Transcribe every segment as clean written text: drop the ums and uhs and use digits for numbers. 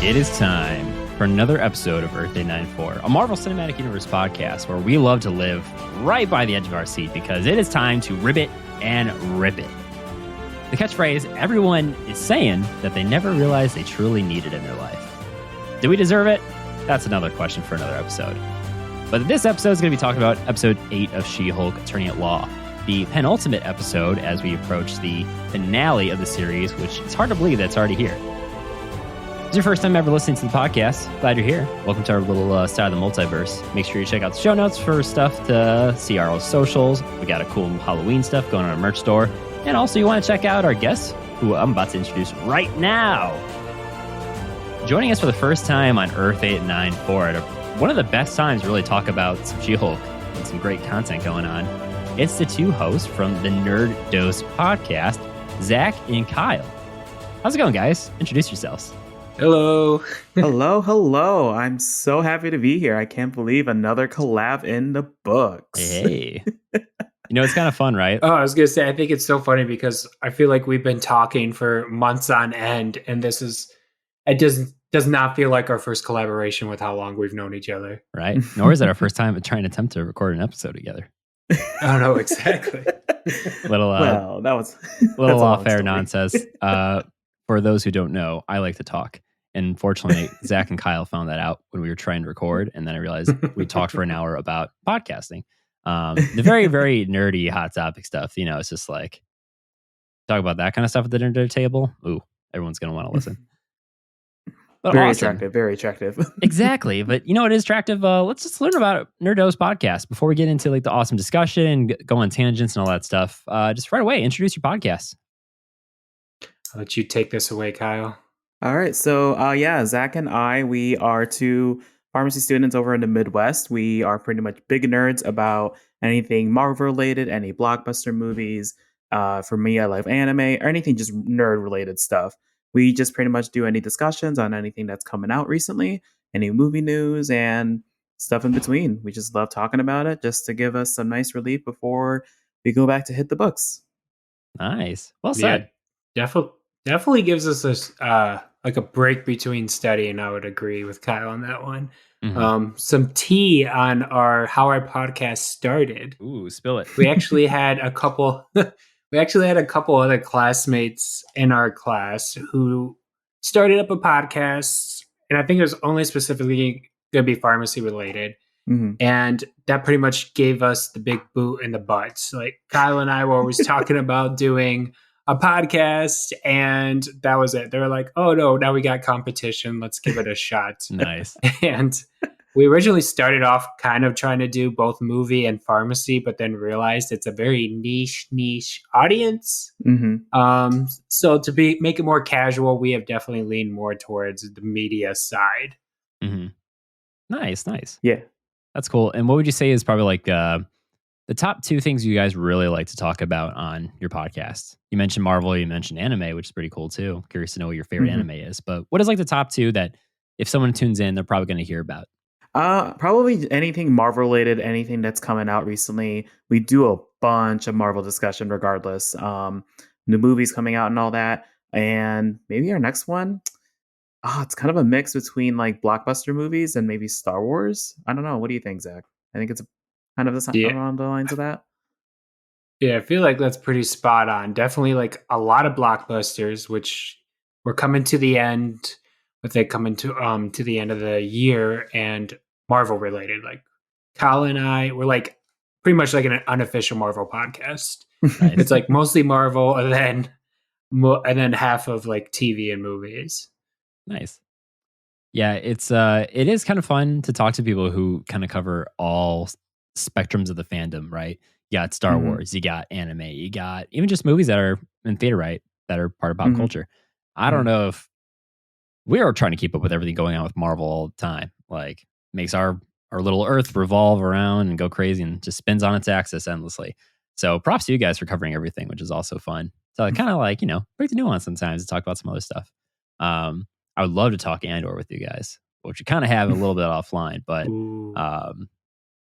It is time for another episode of Earth 894, a Marvel Cinematic Universe podcast where we love to live right by the edge of our seat because it is time to ribbit and rip it. The catchphrase everyone is saying that they never realized they truly needed in their life. Do we deserve it? That's another question for another episode. But this episode is going to be talking about episode 8 of She-Hulk Attorney at Law, the penultimate episode as we approach the finale of the series, which it's hard to believe that's already here. If it's your first time ever listening to the podcast, glad you're here. Welcome to our little side of the multiverse. Make sure you check out the show notes for stuff to see our socials. We got a cool Halloween stuff going on our merch store. And also you want to check out our guests, who I'm about to introduce right now. Joining us for the first time on Earth 894 at one of the best times to really talk about some She-Hulk and some great content going on. It's the two hosts from the Nerd Dose podcast, Zack and Kyle. How's it going, guys? Introduce yourselves. Hello. Hello. I'm so happy to be here. I can't believe another collab in the books. Hey. You know, it's kind of fun, right? Oh, I was going to say, I think it's so funny because I feel like we've been talking for months on end, and it does not feel like our first collaboration with how long we've known each other. Right. Nor is it our first time trying to attempt to record an episode together. I don't know, exactly. Well, that was little off-air nonsense. For those who don't know, I like to talk. And fortunately, Zack and Kyle found that out when we were trying to record. And then I realized we talked for an hour about podcasting. The very, very nerdy hot topic stuff. You know, it's just like, talk about that kind of stuff at the dinner table. Ooh, everyone's going to want to listen. But very awesome. Very attractive. Exactly. But you know what is attractive? Let's just learn about Nerdos podcast before we get into like the awesome discussion and go on tangents and all that stuff. Just right away, introduce your podcast. I'll let you take this away, Kyle. All right. So, Zach and I, we are two pharmacy students over in the Midwest. We are pretty much big nerds about anything Marvel related, any blockbuster movies. For me, I love anime or anything just nerd related stuff. We just pretty much do any discussions on anything that's coming out recently, any movie news and stuff in between. We just love talking about it just to give us some nice relief before we go back to hit the books. Nice. Well said. Yeah, definitely gives us like a break between studying. I would agree with Kyle on that one. Mm-hmm. Some tea on how our podcast started. Ooh, spill it. We actually had a couple. We actually had a couple other classmates in our class who started up a podcast, and I think it was only specifically going to be pharmacy related. Mm-hmm. And that pretty much gave us the big boot in the butt. So, like Kyle and I were always talking about doing a podcast, and that was it. They were like, "Oh no, now we got competition. Let's give it a shot." Nice. And we originally started off kind of trying to do both movie and pharmacy, but then realized it's a very niche audience. Mm-hmm. So to make it more casual, we have definitely leaned more towards the media side. Mm-hmm. Nice. Yeah. That's cool. And what would you say is probably like the top two things you guys really like to talk about on your podcast? You mentioned Marvel, you mentioned anime, which is pretty cool too. Curious to know what your favorite anime is. But what is like the top two that if someone tunes in, they're probably going to hear about? Probably anything Marvel related, anything that's coming out recently. We do a bunch of Marvel discussion regardless. New movies coming out and all that. And maybe our next one, it's kind of a mix between like blockbuster movies and maybe Star Wars. I don't know. What do you think, Zach? I think it's kind of around the lines of that. Yeah, I feel like that's pretty spot on. Definitely like a lot of blockbusters, which we're coming to the end, but they come into to the end of the year, and Marvel related. Like Kyle and I, we're like pretty much like an unofficial Marvel podcast. It's like mostly Marvel, and then half of like TV and movies. Nice. Yeah, it is kind of fun to talk to people who kind of cover all spectrums of the fandom, right? You got Star Wars, you got anime, you got even just movies that are in theater, right? That are part of pop culture. I don't know if we are trying to keep up with everything going on with Marvel all the time. Like makes our little Earth revolve around and go crazy and just spins on its axis endlessly. So props to you guys for covering everything, which is also fun. So kind of like, break the nuance sometimes to talk about some other stuff. I would love to talk Andor with you guys, which we kind of have a little bit offline, but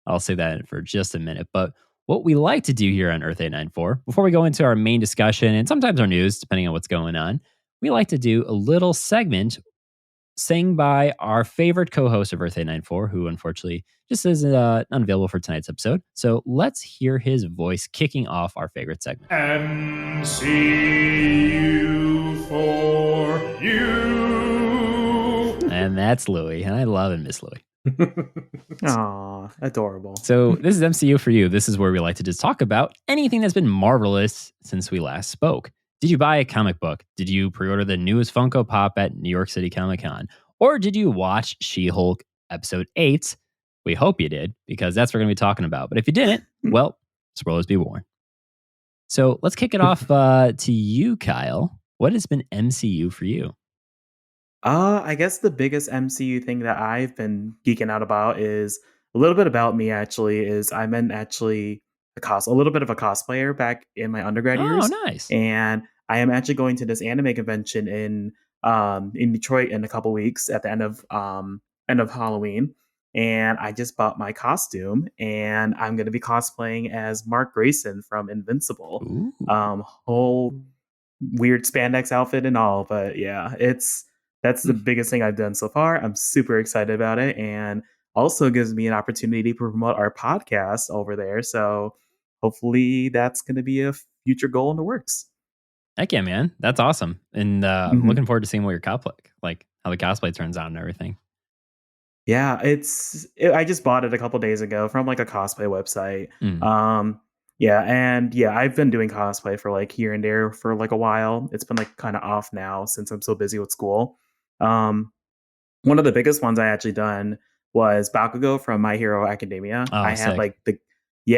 I'll say that for just a minute. But what we like to do here on Earth 894, before we go into our main discussion and sometimes our news, depending on what's going on, we like to do a little segment sang by our favorite co-host of Earth 894, who unfortunately just is unavailable for tonight's episode. So let's hear his voice kicking off our favorite segment. MCU for you. And that's Louie, and I love and miss Louie. Aw, adorable. So this is MCU for you. This is where we like to just talk about anything that's been marvelous since we last spoke. Did you buy a comic book? Did you pre-order the newest Funko Pop at New York City Comic Con? Or did you watch She-Hulk episode 8? We hope you did, because that's what we're going to be talking about. But if you didn't, well, spoilers be warned. So let's kick it off to you, Kyle. What has been MCU for you? I guess the biggest MCU thing that I've been geeking out about is a little bit about me. Actually, is I'm actually a little bit of a cosplayer back in my undergrad years. Oh, nice! And I am actually going to this anime convention in Detroit in a couple weeks at the end of Halloween. And I just bought my costume, and I'm going to be cosplaying as Mark Grayson from Invincible. Ooh. Whole weird spandex outfit and all, but yeah, that's the biggest thing I've done so far. I'm super excited about it, and also gives me an opportunity to promote our podcast over there. So hopefully that's going to be a future goal in the works. Heck yeah, man. That's awesome. And I'm looking forward to seeing what your cosplay, like how the cosplay turns out and everything. Yeah, I just bought it a couple days ago from like a cosplay website. I've been doing cosplay for like here and there for like a while. It's been like kind of off now since I'm so busy with school. One of the biggest ones I actually done was Bakugo from My Hero Academia. Oh, I had sick.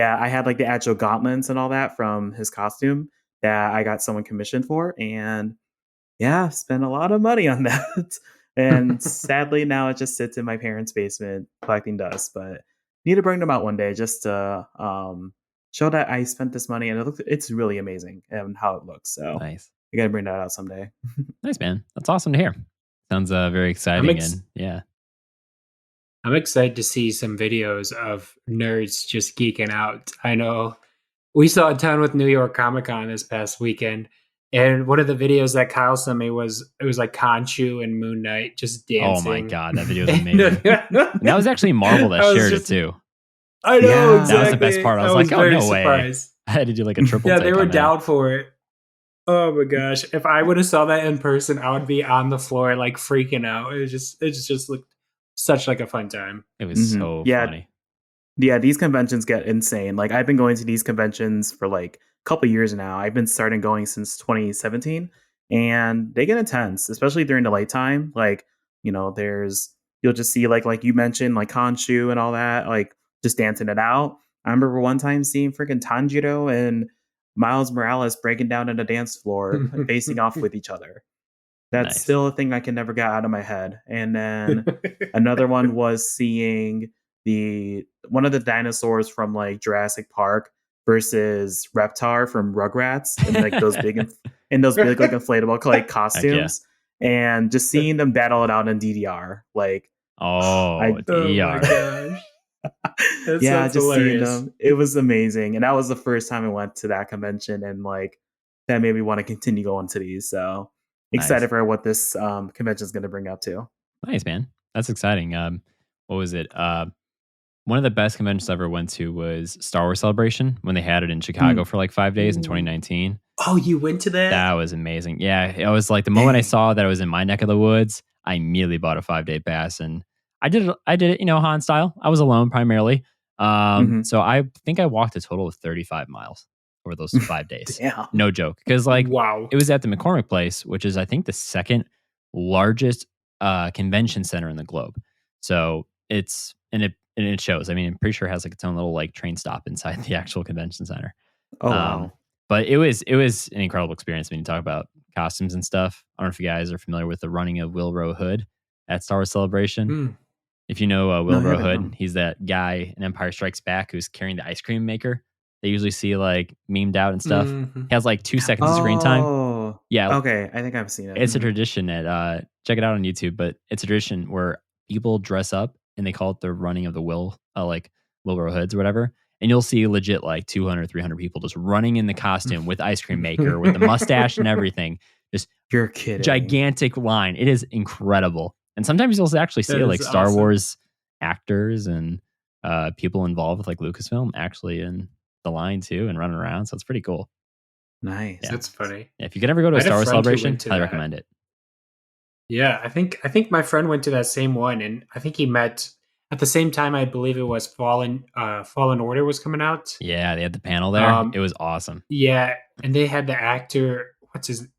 I had like the actual gauntlets and all that from his costume that I got someone commissioned for, and yeah, spent a lot of money on that. And sadly now it just sits in my parents' basement collecting dust, but need to bring them out one day just to show that I spent this money, and it's really amazing and how it looks. So Nice. I gotta bring that out someday. Nice, man. That's awesome to hear. Sounds very exciting. And yeah. I'm excited to see some videos of nerds just geeking out. I know we saw a ton with New York Comic Con this past weekend. And one of the videos that Kyle sent me was like Khonshu and Moon Knight just dancing. Oh my God, that video was amazing. And that was actually Marvel that shared it too. I know, exactly. That was the best part. I was like, oh, no surprised. way. I had to do like a triple Yeah, take they were on that. down for it. Oh my gosh. If I would have saw that in person, I would be on the floor like freaking out. It just looked such like a fun time. It was so funny. Yeah, these conventions get insane. Like I've been going to these conventions for like a couple years now. I've been starting going since 2017, and they get intense, especially during the light time. Like, you'll just see like you mentioned, like Khonshu and all that, like just dancing it out. I remember one time seeing freaking Tanjiro and Miles Morales breaking down on the dance floor, facing off with each other. That's still a thing I can never get out of my head. And then another one was seeing one of the dinosaurs from like Jurassic Park versus Reptar from Rugrats, and like those big like inflatable like costumes, and just seeing them battle it out in DDR. Like, oh my gosh. Yeah, just hilarious. seeing them, it was amazing, and that was the first time I went to that convention, and like that made me want to continue going to these. So excited for what this convention is going to bring up too. Nice, man. That's exciting. What was it? One of the best conventions I ever went to was Star Wars Celebration when they had it in Chicago for like 5 days in 2019. Oh, you went to that? That was amazing. Yeah, it was like the moment I saw that it was in my neck of the woods, I immediately bought a 5-day pass, and I did it, Han style. I was alone primarily. So I think I walked a total of 35 miles over those 5 days. Damn. No joke. Because like, wow, it was at the McCormick Place, which is I think the second largest convention center in the globe. So it shows. I mean, I'm pretty sure it has like its own little like train stop inside the actual convention center. Oh wow. But it was an incredible experience when you talk about costumes and stuff. I don't know if you guys are familiar with the running of Wilbur Hood at Star Wars Celebration. If you know Wilbur Hood, he's that guy in Empire Strikes Back who's carrying the ice cream maker. They usually see like memed out and stuff. He has like 2 seconds of screen time. Yeah. Okay, I think I've seen it. It's a tradition at check it out on YouTube, but it's a tradition where people dress up and they call it the running of the like Wilbur Hoods or whatever. And you'll see legit like 200, 300 people just running in the costume with ice cream maker, with the mustache and everything. Just You're kidding. Gigantic line. It is incredible. And sometimes you'll actually see That like is Star awesome. Wars actors and people involved with like Lucasfilm actually in the line too and running around. So it's pretty cool. Nice. Yeah. That's funny. Yeah, if you could ever go to I a had a Star Wars friend who celebration, went to highly that. recommend it. Yeah, I think my friend went to that same one, and I think he met at the same time. I believe it was Fallen Order was coming out. Yeah, they had the panel there. It was awesome. Yeah, and they had the actor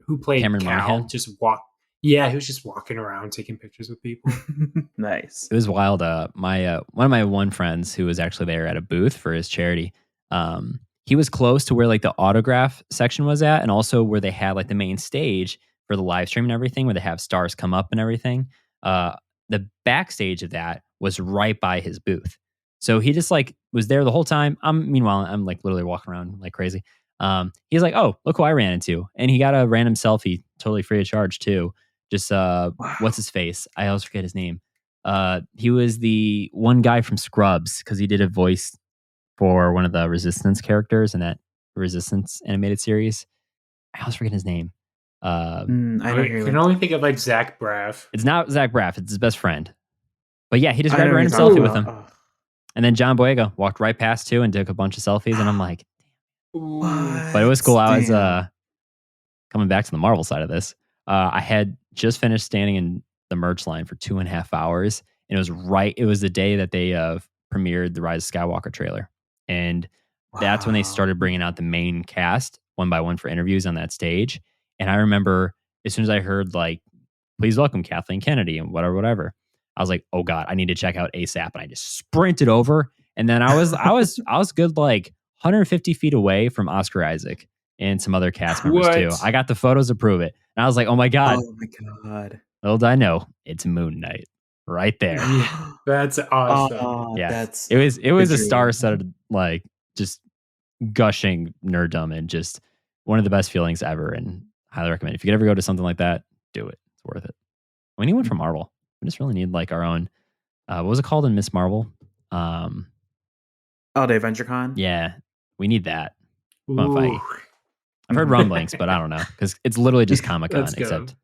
who played Cameron Cal Monaghan? just walk. Yeah, he was just walking around taking pictures with people. Nice. It was wild. My one of my friends who was actually there at a booth for his charity. He was close to where like the autograph section was at, and also where they had like the main stage for the live stream and everything, where they have stars come up and everything. The backstage of that was right by his booth, so he just like was there the whole time. Meanwhile, I'm like literally walking around like crazy. He's like, "Oh, look who I ran into," and he got a random selfie, totally free of charge too. Just what's his face? I always forget his name. He was the one guy from Scrubs because he did a voice for one of the Resistance characters in that Resistance animated series. I always forget his name. I know I can only think of like Zach Braff. It's not Zach Braff. It's his best friend. But yeah, he just grabbed a know random who you're selfie talking with him. about. And then John Boyega walked right past too and took a bunch of selfies. And I'm like, What? but it was cool. I was Damn. coming back to the Marvel side of this. I had just finished standing in the merch line for 2.5 hours. And it was the day that they premiered the Rise of Skywalker trailer. And that's when they started bringing out the main cast one by one for interviews on that stage. And I remember as soon as I heard like, please welcome Kathleen Kennedy and whatever, I was like, oh God, I need to check out ASAP. And I just sprinted over. And then I was good like 150 feet away from Oscar Isaac and some other cast members too. I got the photos to prove it. And I was like, oh my God. Oh my God. Little did I know, it's Moon Knight right there. Yeah, that's awesome. Yeah, it was a star-studded, like just gushing nerddom and just one of the best feelings ever. And highly recommend. If you could ever go to something like that, do it. It's worth it. We need one from Marvel. We just really need like our own. What was it called in Miss Marvel? Oh, the Avenger Con? Yeah, we need that. Ooh. Come on, Feige. I've heard rumblings, but I don't know because it's literally just Comic-Con, Let's go. except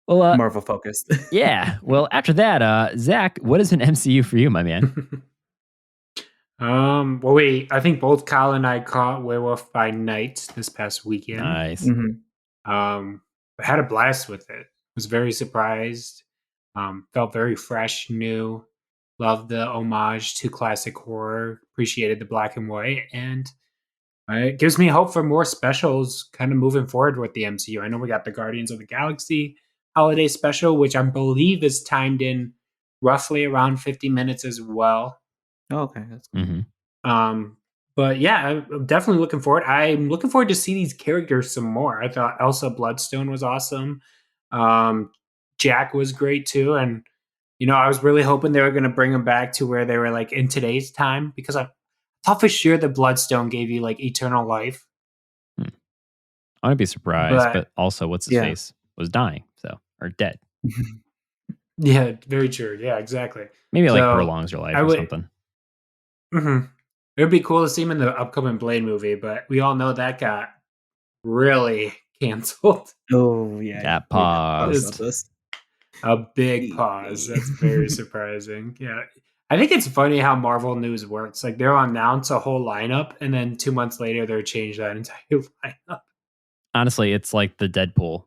Well, Marvel focused. Yeah. Well, after that, Zach, what is an MCU for you, my man? I think both Kyle and I caught Werewolf by Night this past weekend. Nice. I had a blast with it. Was very surprised. Felt very fresh, new. Loved the homage to classic horror. Appreciated the black and white, and it gives me hope for more specials kind of moving forward with the MCU. I know we got the Guardians of the Galaxy holiday special, which I believe is timed in roughly around 50 minutes as well. Oh, okay, that's cool. But yeah, I'm definitely looking forward. I'm looking forward to see these characters some more. I thought Elsa Bloodstone was awesome. Jack was great too, and I was really hoping they were going to bring them back to where they were like in today's time, because I thought for sure the Bloodstone gave you like eternal life. I wouldn't be surprised, but also what's his face was dying, or dead. Yeah, very true. Yeah, exactly. Maybe like prolongs your life or something. It would be cool to see him in the upcoming Blade movie, but we all know that got really canceled. Oh yeah, that paused. A big pause. That's very surprising. Yeah. I think it's funny how Marvel news works. Like they'll announce a whole lineup and then 2 months later they'll change that entire lineup. Honestly, it's like the Deadpool,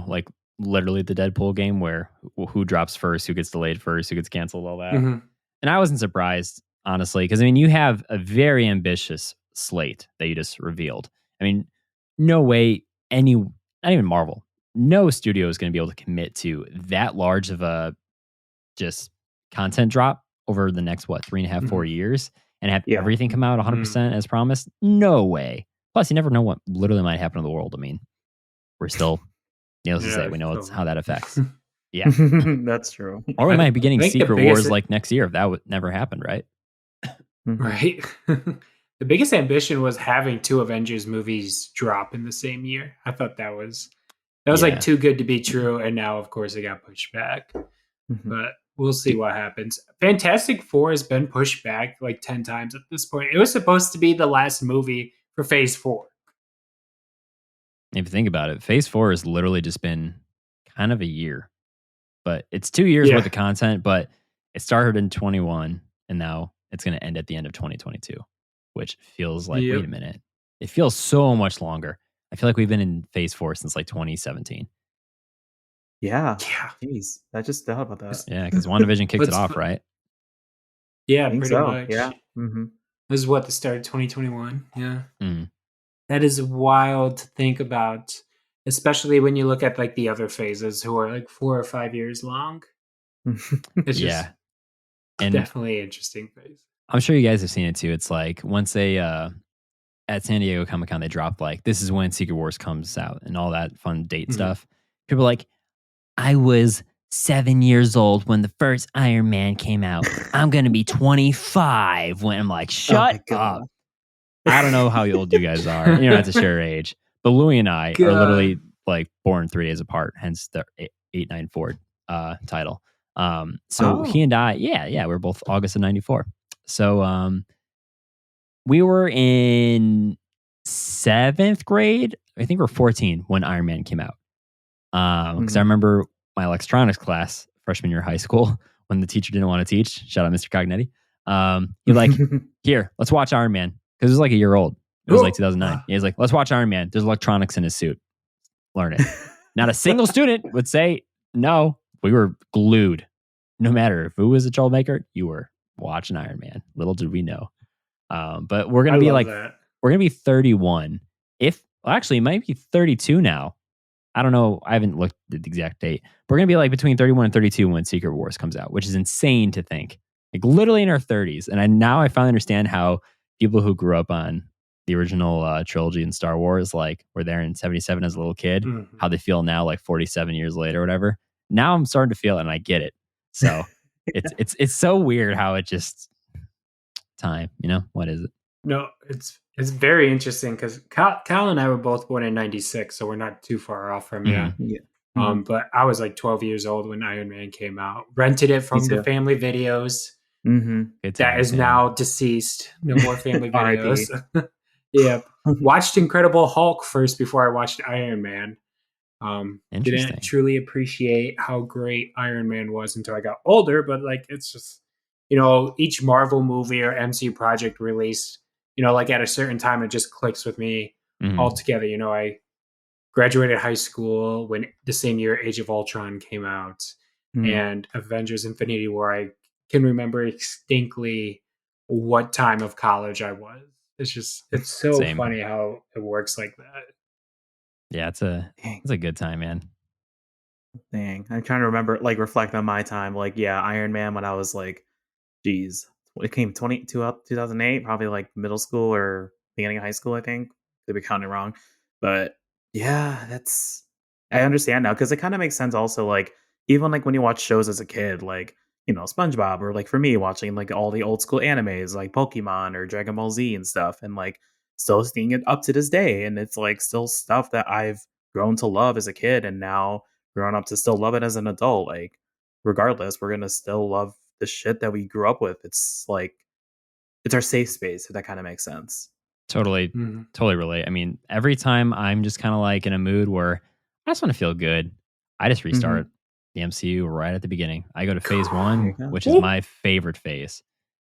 like literally the Deadpool game where who drops first, who gets delayed first, who gets canceled, all that. And I wasn't surprised, honestly, because you have a very ambitious slate that you just revealed. No way not even Marvel, no studio is going to be able to commit to that large of a just content drop over the next 3.5, 4 years and have everything come out 100% as promised. No way. Plus, you never know what literally might happen to the world. We're still, needless to say, we know how that affects. Yeah, that's true. Or we might be getting Secret Wars like next year if that would never happen, right? Right. The biggest ambition was having 2 Avengers movies drop in the same year. I thought that was like too good to be true, and now of course it got pushed back. But we'll see what happens. Fantastic Four has been pushed back like 10 times at this point. It was supposed to be the last movie for Phase 4. If you think about it, Phase 4 has literally just been kind of a year, but it's 2 years Yeah. worth of content. But it started in 21, and now it's going to end at the end of 2022, which feels like wait a Yep. minute, it feels so much longer. I feel like we've been in Phase 4 since like 2017. Yeah. Yeah. Jeez. I just thought about that. It's- Yeah, because WandaVision kicked it What's off, fu- right? Yeah, I think pretty so. much. Yeah. Mm-hmm. This is what the start of 2021. Yeah. Mm. That is wild to think about, especially when you look at like the other phases who are like 4 or 5 years long. It's Yeah, just and definitely an interesting phase. I'm sure you guys have seen it too. It's like once they at San Diego Comic-Con they dropped like this is when Secret Wars comes out and all that fun date Mhm. stuff. People are like, I was 7 years old when the first Iron Man came out. I'm gonna be 25 when I'm like, shut up. I don't know how old you guys are. You don't have to share your age. But Louis and I are literally like born 3 days apart, hence the 894 title. So he and I, we're both August of 94. So we were in 7th grade. I think we're 14 when Iron Man came out. Because I remember my electronics class, freshman year of high school, when the teacher didn't want to teach. Shout out Mr. Cognetti. He like, here, let's watch Iron Man. Because it was like a year old. It was like 2009. He's like, let's watch Iron Man. There's electronics in his suit. Learn it. Not a single student would say no. We were glued. No matter if who was a troublemaker, you were watching Iron Man. Little did we know. But we're gonna I be love like, that. we're gonna be 31. Actually, it might be 32 now. I don't know. I haven't looked at the exact date. We're gonna be like between 31 and 32 when Secret Wars comes out, which is insane to think. Like literally in our 30s. And I finally understand how people who grew up on the original trilogy in Star Wars, like were there in 77 as a little kid, Mhm. how they feel now, like 47 years later or whatever. Now I'm starting to feel it and I get it. So it's so weird how it just time, what is it? No, it's very interesting because Kyle and I were both born in '96, so we're not too far off from you. Mhm. Yeah. But I was like 12 years old when Iron Man came out. Rented it from the too. family videos. Mm-hmm. Good That times, is man. now deceased. No more family R.I.P. videos. Yep. Watched Incredible Hulk first before I watched Iron Man. Interesting. Didn't truly appreciate how great Iron Man was until I got older, but like it's just each Marvel movie or MCU project release, like at a certain time it just clicks with me Mhm. altogether. I graduated high school when the same year Age of Ultron came out and Avengers Infinity War. I can remember distinctly what time of college I was. It's so Same. funny how it works like that. Yeah, it's a good time, man. Dang. I'm trying to remember, like, reflect on my time. Like, yeah, Iron Man when I was like, geez, it came 2008, probably like middle school or beginning of high school, I think. Could be counting wrong. But yeah, I understand now because it kind of makes sense also. Like, even like when you watch shows as a kid, like, SpongeBob, or like for me, watching like all the old school animes like Pokemon or Dragon Ball Z and stuff, and like still seeing it up to this day. And it's like still stuff that I've grown to love as a kid and now grown up to still love it as an adult. Like, regardless, we're gonna still love the shit that we grew up with. It's like it's our safe space, if that kind of makes sense. Totally relate. I mean, every time I'm just kind of like in a mood where I just want to feel good, I just restart the MCU right at the beginning. I go to phase There 1, you go. which is my favorite phase.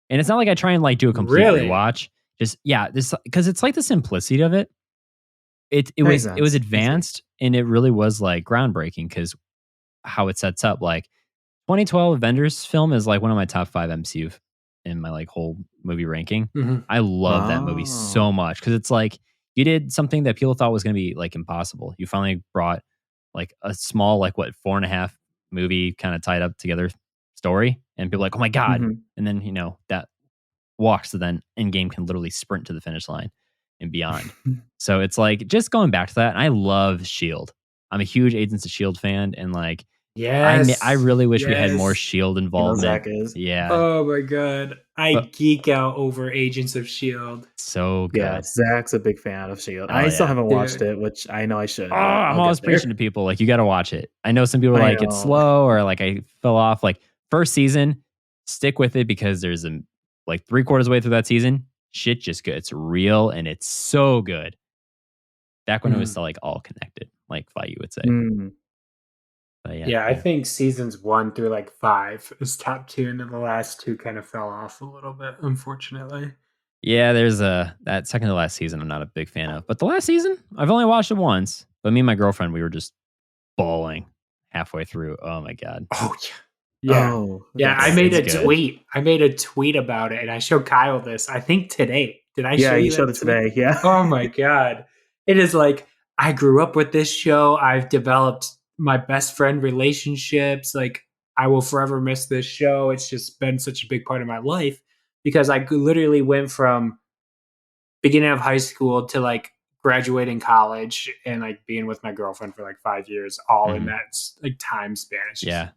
And it's not like I try and like do a complete Really? rewatch. Just this because it's like the simplicity of it. It Makes was sense. advanced and it really was like groundbreaking because how it sets up. Like 2012 Avengers film is like one of my top 5 MCU in my like whole movie ranking. Mhm. I love that movie so much because it's like you did something that people thought was going to be like impossible. You finally brought like a small, like 4.5 movie kind of tied up together story, and people are like, oh my god! And then that walks, so then Endgame can literally sprint to the finish line and beyond. So it's like just going back to that. And I love Shield. I'm a huge Agents of Shield fan, and like Yes. I really wish we had more Yes. Shield involvement. Zach is. Yeah, Oh my god. I geek out over Agents of Shield. so good. Yeah, Zach's a big fan of Shield. Oh, I still yeah. haven't watched Dude. it, which I know I should. Oh, I'm always preaching to people like you got to watch it. I know some people are I like it's know. slow or like I fell off. Like first season, stick with it because there's like 3/4 way through that season, shit just good. It's real and it's so good. Back when it was still like all connected, like Feige would say. But Yeah, I think seasons 1 through like 5 is top 2, and then the last 2 kind of fell off a little bit, unfortunately. Yeah, there's that second to last season I'm not a big fan of. But the last season, I've only watched it once. But me and my girlfriend, we were just bawling halfway through. Oh my god. Oh yeah. Yeah. Oh, Yeah, I that's made a it's good. tweet. I made a tweet about it, and I showed Kyle this. I think today. Did I yeah. show You you showed that it tweet? today. Yeah. Oh my god. It is like I grew up with this show. I've developed my best friend relationships. Like I will forever miss this show. It's just been such a big part of my life because I literally went from beginning of high school to like graduating college and like being with my girlfriend for like 5 years all in Mhm. that like time span. It's just Yeah,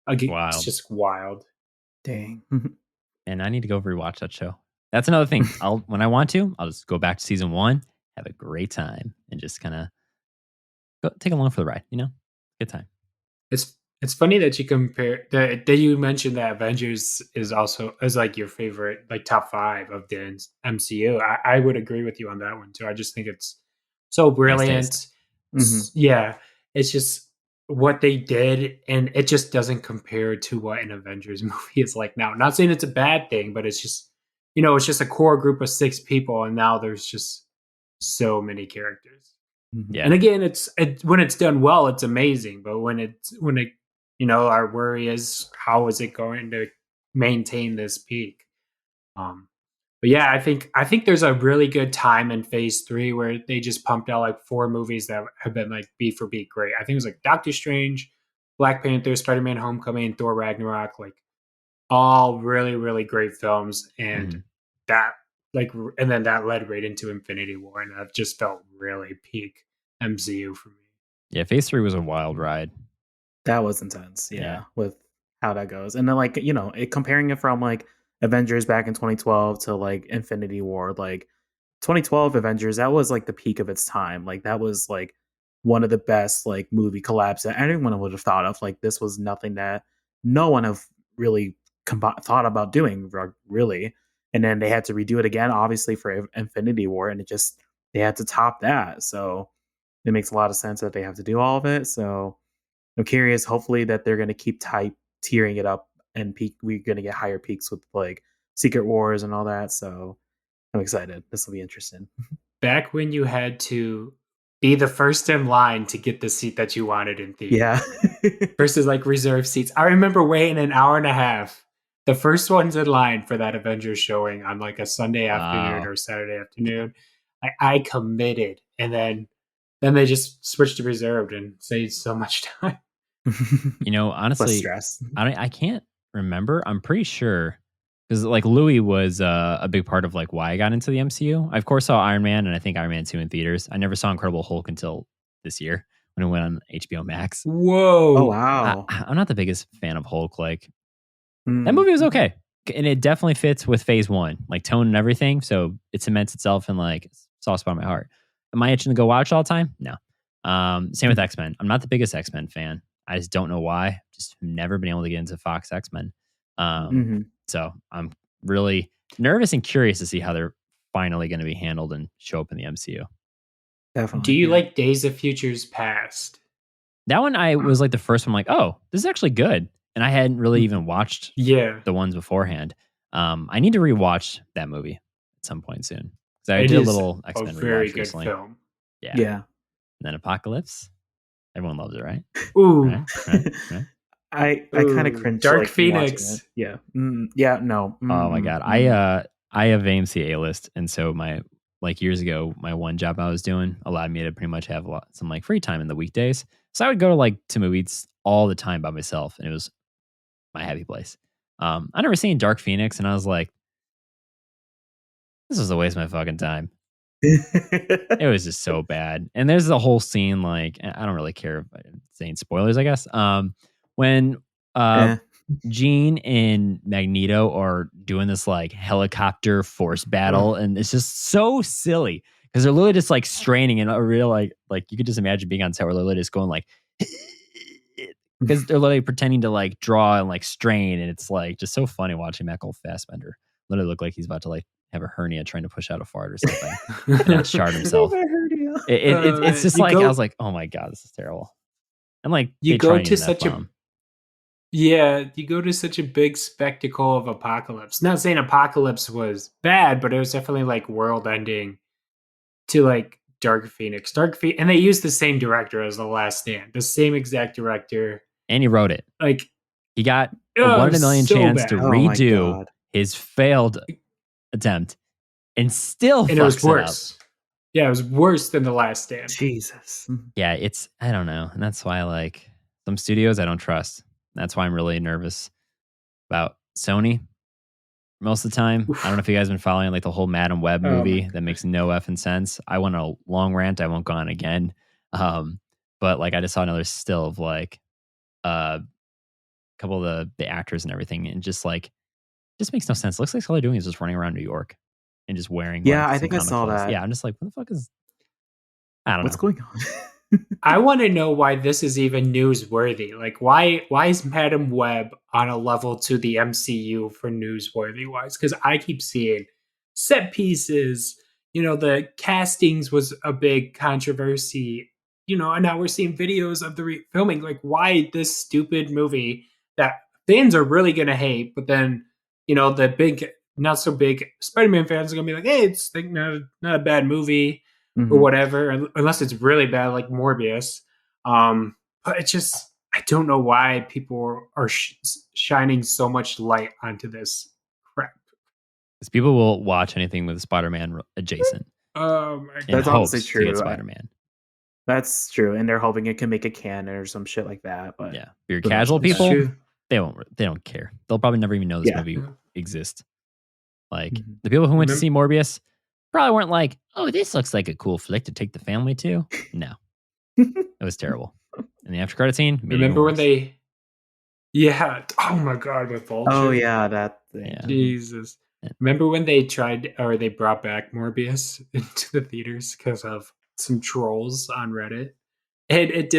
like, wild. it's just wild. Dang. And I need to go rewatch that show. That's another thing. When I want to, I'll just go back to season 1, have a great time, and just kind of go take along for the ride. Good time. It's funny that you compare that you mentioned that Avengers is also is like your favorite like top 5 of the MCU. I would agree with you on that one too. I just think it's so brilliant. taste. Yeah, it's just what they did, and it just doesn't compare to what an Avengers movie is like now. Not saying it's a bad thing, but it's just it's just a core group of 6 people, and now there's just so many characters. Yeah. And again, when it's done well, it's amazing. But when it our worry is how is it going to maintain this peak? But yeah, I think there's a really good time in Phase 3 where they just pumped out like 4 movies that have been like beat for beat great. I think it was like Doctor Strange, Black Panther, Spider-Man: Homecoming, and Thor: Ragnarok, like all really really great films, and that and then that led right into Infinity War, and that just felt really peak MCU for me. Yeah, Phase 3 was a wild ride. That was intense. Yeah, Yeah. with how that goes, and then like comparing it from like Avengers back in 2012 to like Infinity War, like 2012 Avengers, that was like the peak of its time. Like that was like one of the best like movie collabs that anyone would have thought of. Like this was nothing that no one have really thought about doing really. And then they had to redo it again, obviously for Infinity War, and they had to top that. So it makes a lot of sense that they have to do all of it. So I'm curious, hopefully that they're going to keep tiering it up and peak. We're going to get higher peaks with like Secret Wars and all that. So I'm excited. This will be interesting. Back when you had to be the first in line to get the seat that you wanted in theater. Yeah. Versus like reserved seats. I remember waiting an hour and a half. The first ones in line for that Avengers showing on like a Sunday afternoon or Saturday afternoon. I committed, and then they just switched to reserved and saved so much time. Honestly, Less stress. I can't remember. I'm pretty sure because like Louis was a big part of like why I got into the MCU. I of course saw Iron Man, and I think Iron Man 2 in theaters. I never saw Incredible Hulk until this year when it went on HBO Max. Whoa! Oh wow! I'm not the biggest fan of Hulk. Like that movie was okay, and it definitely fits with Phase 1, like tone and everything. So it cements itself in like soft spot in my heart. Am I itching to go watch all the time? No. Same with X-Men. I'm not the biggest X-Men fan. I just don't know why. Just never been able to get into Fox X-Men. So I'm really nervous and curious to see how they're finally going to be handled and show up in the MCU. Definitely. Do you like Days of Futures Past? That one I was like the first one, like, oh, this is actually good. And I hadn't really even watched the ones beforehand. I need to rewatch that movie at some point soon. So I did a little X-Men very rewatch good recently. film. Yeah. And then Apocalypse. Everyone loves it, right? Ooh. Right? I kind of cringe. Dark like, Phoenix. Yeah. Yeah. No. Oh my god. I have AMC A-list, and so my years ago, my one job I was doing allowed me to pretty much have some like free time in the weekdays. So I would go to movies all the time by myself, and it was my happy place. I never seen Dark Phoenix, and I was like, this was a waste of my fucking time. It was just so bad. And there's the whole scene, like, I don't really care if I'm saying spoilers, I guess. When Jean and Magneto are doing this like helicopter force battle, and it's just so silly because they're literally just like straining, and a real like you could just imagine being on set where they're literally just going like because they're literally pretending to like draw and like strain, and it's like just so funny watching Michael Fassbender literally look like he's about to like have a hernia trying to push out a fart or something and not shard himself. It's just like I was like, oh my god, this is terrible. And like You they go try and to use an such a F-bomb. you go to such a big spectacle of Apocalypse. Not saying Apocalypse was bad, but it was definitely like world ending to like Dark Phoenix. And they used the same director as The Last Stand, the same exact director. And he wrote it. Like He got a oh, 1 it in a million was so chance bad. to Oh my redo God. his failed attempt and still And it was fucks it up. worse. Yeah, it was worse than The Last Stand. Jesus. Yeah, I don't know. And that's why like some studios I don't trust. That's why I'm really nervous about Sony most of the time. Oof. I don't know if you guys have been following like the whole Madam Web Oh my movie God. that makes no effing sense. I went on a long rant. I won't go on again. But like I just saw another still of like a couple of the actors and everything, and just makes no sense. It looks like all they're doing is just running around New York and just wearing Yeah, like I some think I comic saw clothes. that. Yeah, I'm just like, what the fuck is I don't What's know. going on? I want to know why this is even newsworthy. Like, why is Madam Web on a level to the MCU for newsworthy wise? Because I keep seeing set pieces. The castings was a big controversy. And now we're seeing videos of the filming. Like, why this stupid movie that fans are really gonna hate, but then the big, not so big Spider-Man fans are gonna be like, hey, it's like not a bad movie or whatever, unless it's really bad, like Morbius. But it's just, I don't know why people are shining so much light onto this crap. Because people will watch anything with Spider-Man adjacent Oh my in god. That's honestly hopes to get true. Spider-Man. That's true. And they're hoping it can make a canon or some shit like that. But Yeah, your who knows? casual It's people, true. they don't care. They'll probably never even know this Yeah. movie exists. Like Mhm. the people who went to Remem- see Morbius probably weren't like, oh, this looks like a cool flick to take the family to. No, it was terrible. And the after credit scene made it even Remember when worse. they? Yeah. Oh my god, with Vulture. Oh yeah, that thing. Yeah. Jesus. Yeah. Remember when they they brought back Morbius into the theaters because of some trolls on Reddit? And it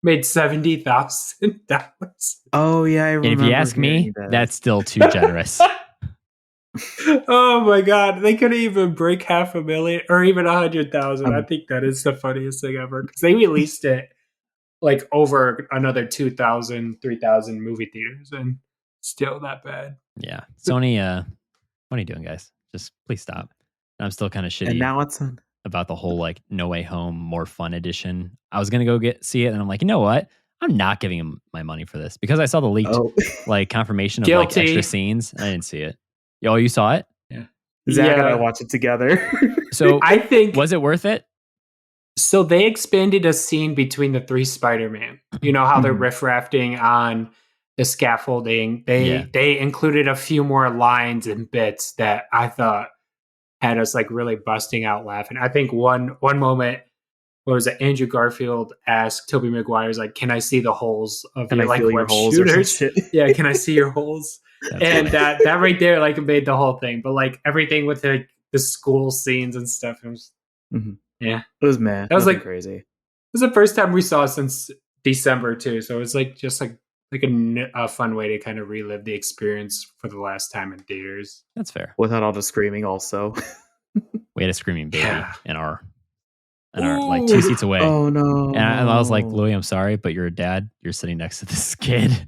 made $70,000. Oh yeah, I And remember. if you ask me, hearing that. that's still too generous. Oh my god, they couldn't even break 500,000 or even 100,000. I think that is the funniest thing ever because they released it like over another 2,000, 3,000 movie theaters, and still that bad. Yeah. Sony, what are you doing, guys? Just please stop. I'm still kind of And shitty now it's on. about the whole like No Way Home more fun edition. I was gonna go see it, and I'm like, you know what? I'm not giving him my money for this because I saw the leaked Oh, like confirmation of like Guilty. extra scenes. I didn't see it. Oh, you saw it? Yeah. Zach and I watch it together. So I think was it worth it? so. They expanded a scene between the three Spider-Man. You know how they're Mhm. riff-rafting on the scaffolding. They included a few more lines and bits that I thought had us like really busting out laughing. I think one moment, what was it? Andrew Garfield asked Tobey Maguire's like, "Can I see the holes of Can your I like feel your web holes or some shooters?" shit? Yeah, can I see your holes? That's And funny. that right there like made the whole thing. But like everything with the school scenes and stuff, it was Mhm. yeah. It was mad. That was Nothing like crazy. it was the first time we saw it since December too. So it was like just like a fun way to kind of relive the experience for the last time in theaters. That's fair. Without all the screaming, also. We had a screaming baby Yeah. in our like 2 seats away. Oh no! And I was like, Louis, I'm sorry, but you're a dad. You're sitting next to this kid.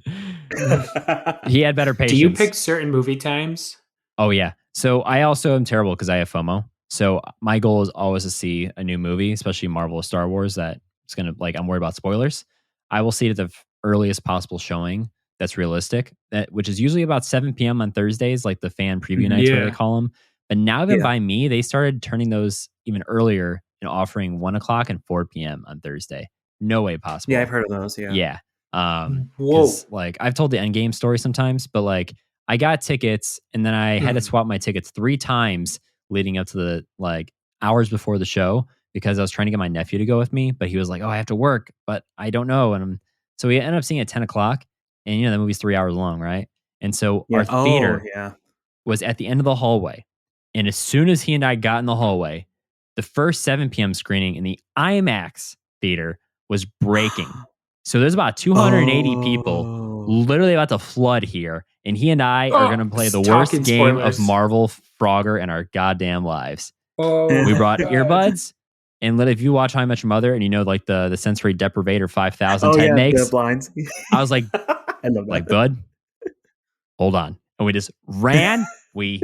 He had better patience. Do you pick certain movie times? Oh yeah. So I also am terrible because I have FOMO. So my goal is always to see a new movie, especially Marvel or Star Wars, that it's gonna like I'm worried about spoilers. I will see it at the earliest possible showing that's realistic, which is usually about 7 p.m. on Thursdays, like the fan preview nights where they call them. But now even by me, they started turning those even earlier and offering 1 o'clock and 4 p.m. on Thursday. No way possible. Yeah, I've heard of those. Yeah. Yeah. Whoa. 'Cause, like I've told the Endgame story sometimes, but like I got tickets and then I had to swap my tickets 3 times leading up to the like hours before the show because I was trying to get my nephew to go with me, but he was like, "Oh, I have to work, but I don't know." And so we ended up seeing it at 10 o'clock, and the movie's 3 hours long, right? And so our theater was at the end of the hallway, and as soon as he and I got in the hallway, the first 7 p.m. screening in the IMAX theater was breaking. So there's about 280 people literally about to flood here. And he and I are going to play the worst game of Marvel Frogger in our goddamn lives. We brought earbuds And if you watch How I Met Your Mother and you know like the sensory deprivator 5000 Ted the makes, blinds. I was like, I love that. like, bud, hold on. And we just ran. We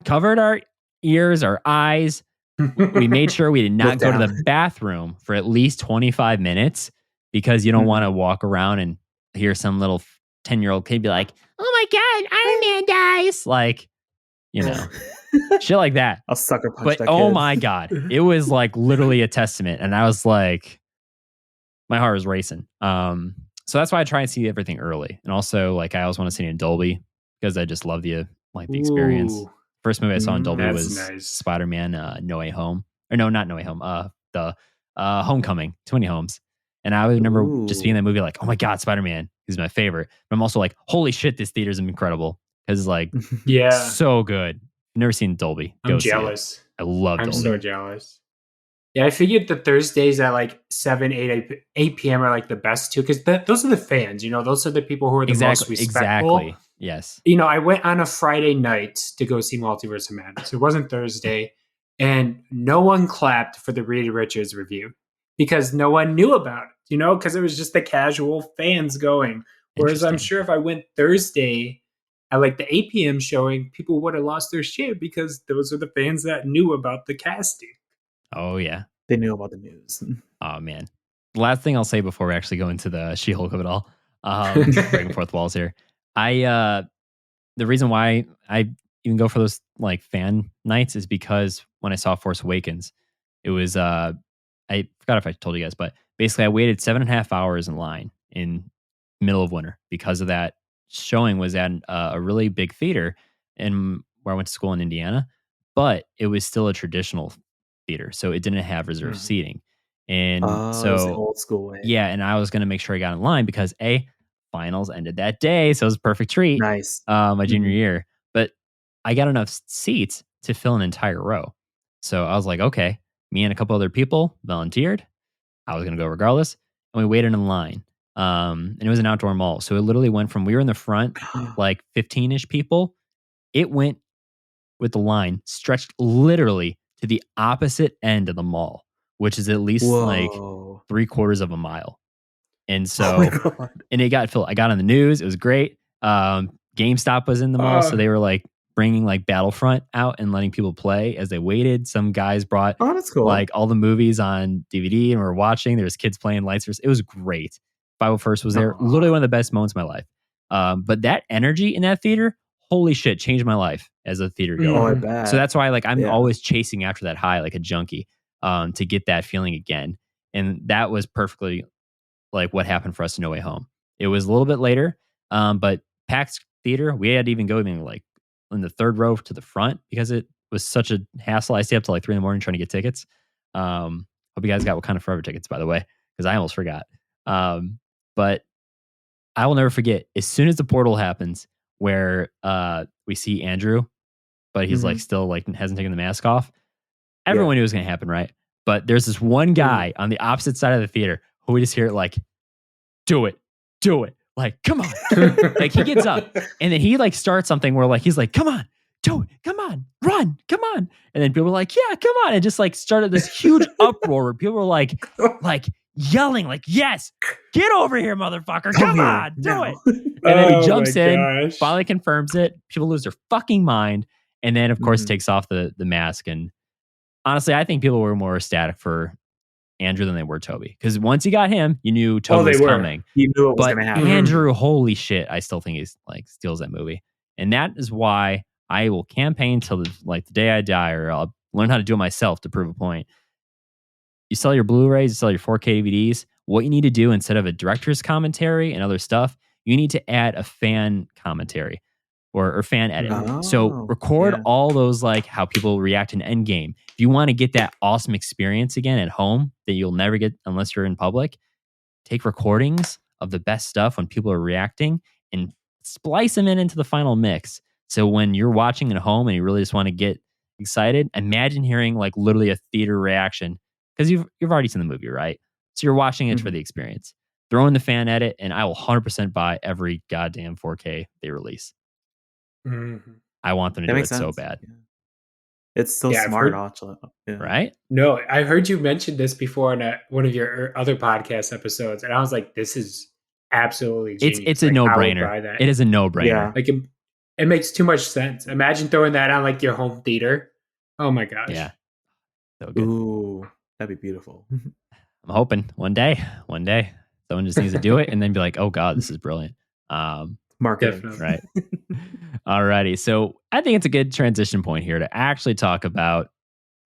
covered our ears, our eyes. We made sure we did not Look go to down. the bathroom for at least 25 minutes because you don't want to walk around and hear some little 10-year-old kid be like, oh my God, Iron Man dies. Like, you know, shit like that. I'll sucker punch But that oh kid. my God, it was like literally a testament. And I was like, my heart was racing. So that's why I try and see everything early. And also, like, I always want to see it in Dolby because I just love the experience. Ooh. First movie I saw in Dolby That's was nice. Spider-Man No Way Home. Or no, not No Way Home. The Homecoming, Too Many Homes. And I remember just being in that movie like, oh my God, Spider-Man is my favorite. But I'm also like, holy shit, this theater's incredible. Because like, Yeah, so good. Never seen Dolby. I'm Go see it. jealous. I love I'm Dolby. so jealous. Yeah, I figured the Thursdays at like 7, 8 p.m. are like the best too, because those are the fans, you know, those are the people who are the most respectful. Exactly. Yes. You know, I went on a Friday night to go see Multiverse of Madness. It wasn't Thursday, and no one clapped for the Reed Richards review because no one knew about it, you know, because it was just the casual fans going. Whereas I'm Interesting. sure if I went Thursday at like the 8 p.m. showing, people would have lost their shit because those are the fans that knew about the casting. Oh, yeah. They knew about the news. Oh, man. The last thing I'll say before we actually go into the She-Hulk of it all, breaking fourth walls here. The reason why I even go for those like fan nights is because when I saw Force Awakens, it was, I forgot if I told you guys, but basically I waited 7.5 hours in line in middle of winter because of that showing was at a really big theater in where I went to school in Indiana, but it was still a traditional theater. So it didn't have reserved seating. And It was the old school way. yeah, and I was going to make sure I got in line because finals ended that day. So it was a perfect treat. Nice. My junior year. But I got enough seats to fill an entire row. So I was like, okay, me and a couple other people volunteered. I was going to go regardless. And we waited in line. And it was an outdoor mall. So it literally went from, we were in the front, like 15-ish people. It went with the line stretched literally to the opposite end of the mall, which is at least like 3/4 of a mile. And so, and it got filled. I got on the news. It was great. GameStop was in the mall. So they were like bringing like Battlefront out and letting people play as they waited. Some guys brought that's cool. like all the movies on DVD and we were watching. There was kids playing lightsabers. It was great. 501st was there. Literally one of the best moments of my life. But that energy in that theater, holy shit, changed my life as a theater goer. Oh, I bet. So that's why like I'm always chasing after that high like a junkie to get that feeling again. And that was perfectly like what happened for us in No Way Home. It was a little bit later, but packed theater, we had to even go like in the third row to the front because it was such a hassle. I stayed up till like 3 a.m. trying to get tickets. Hope you guys got Wakanda Forever tickets, by the way, because I almost forgot. But I will never forget as soon as the portal happens where we see Andrew, but he's like still like hasn't taken the mask off. Everyone knew it was going to happen, right? But there's this one guy on the opposite side of the theater who we just hear it like, do it. Like, come on. Like he gets up and then he like starts something where like, he's like, come on, do it. Come on, run, come on. And then people were like, yeah, come on. And just like started this huge uproar where people were like yelling like, yes, get over here, motherfucker. Come on, do it. And then he jumps in, finally confirms it. People lose their fucking mind. And then of course takes off the mask. And honestly, I think people were more ecstatic for Andrew than they were Toby. Because once you got him, you knew Toby was coming. You knew it was going to happen. Andrew, holy shit, I still think he's like steals that movie. And that is why I will campaign till the day I die, or I'll learn how to do it myself to prove a point. You sell your Blu-rays, you sell your 4K DVDs. What you need to do instead of a director's commentary and other stuff, you need to add a fan commentary or fan edit. So record all those like how people react in Endgame. If you want to get that awesome experience again at home that you'll never get unless you're in public, take recordings of the best stuff when people are reacting and splice them into the final mix. So when you're watching at home and you really just want to get excited, imagine hearing like literally a theater reaction because you've already seen the movie, right? So you're watching it for the experience. Throw in the fan edit and I will 100% buy every goddamn 4K they release. I want them to do it so bad. It's so Yeah, I've smart, heard. actually. Yeah. right? No, I heard you mention this before on one of your other podcast episodes, and I was like, "This is absolutely It's genius!" a Like, no I would brainer. buy that. It is a no brainer. Yeah. Like, it makes too much sense. Imagine throwing that on like your home theater. Oh my gosh! Yeah, so good. Ooh, that'd be beautiful. I'm hoping one day someone just needs to do it and then be like, oh God, this is brilliant. Marketing. Definitely. Right. Alrighty. So I think it's a good transition point here to actually talk about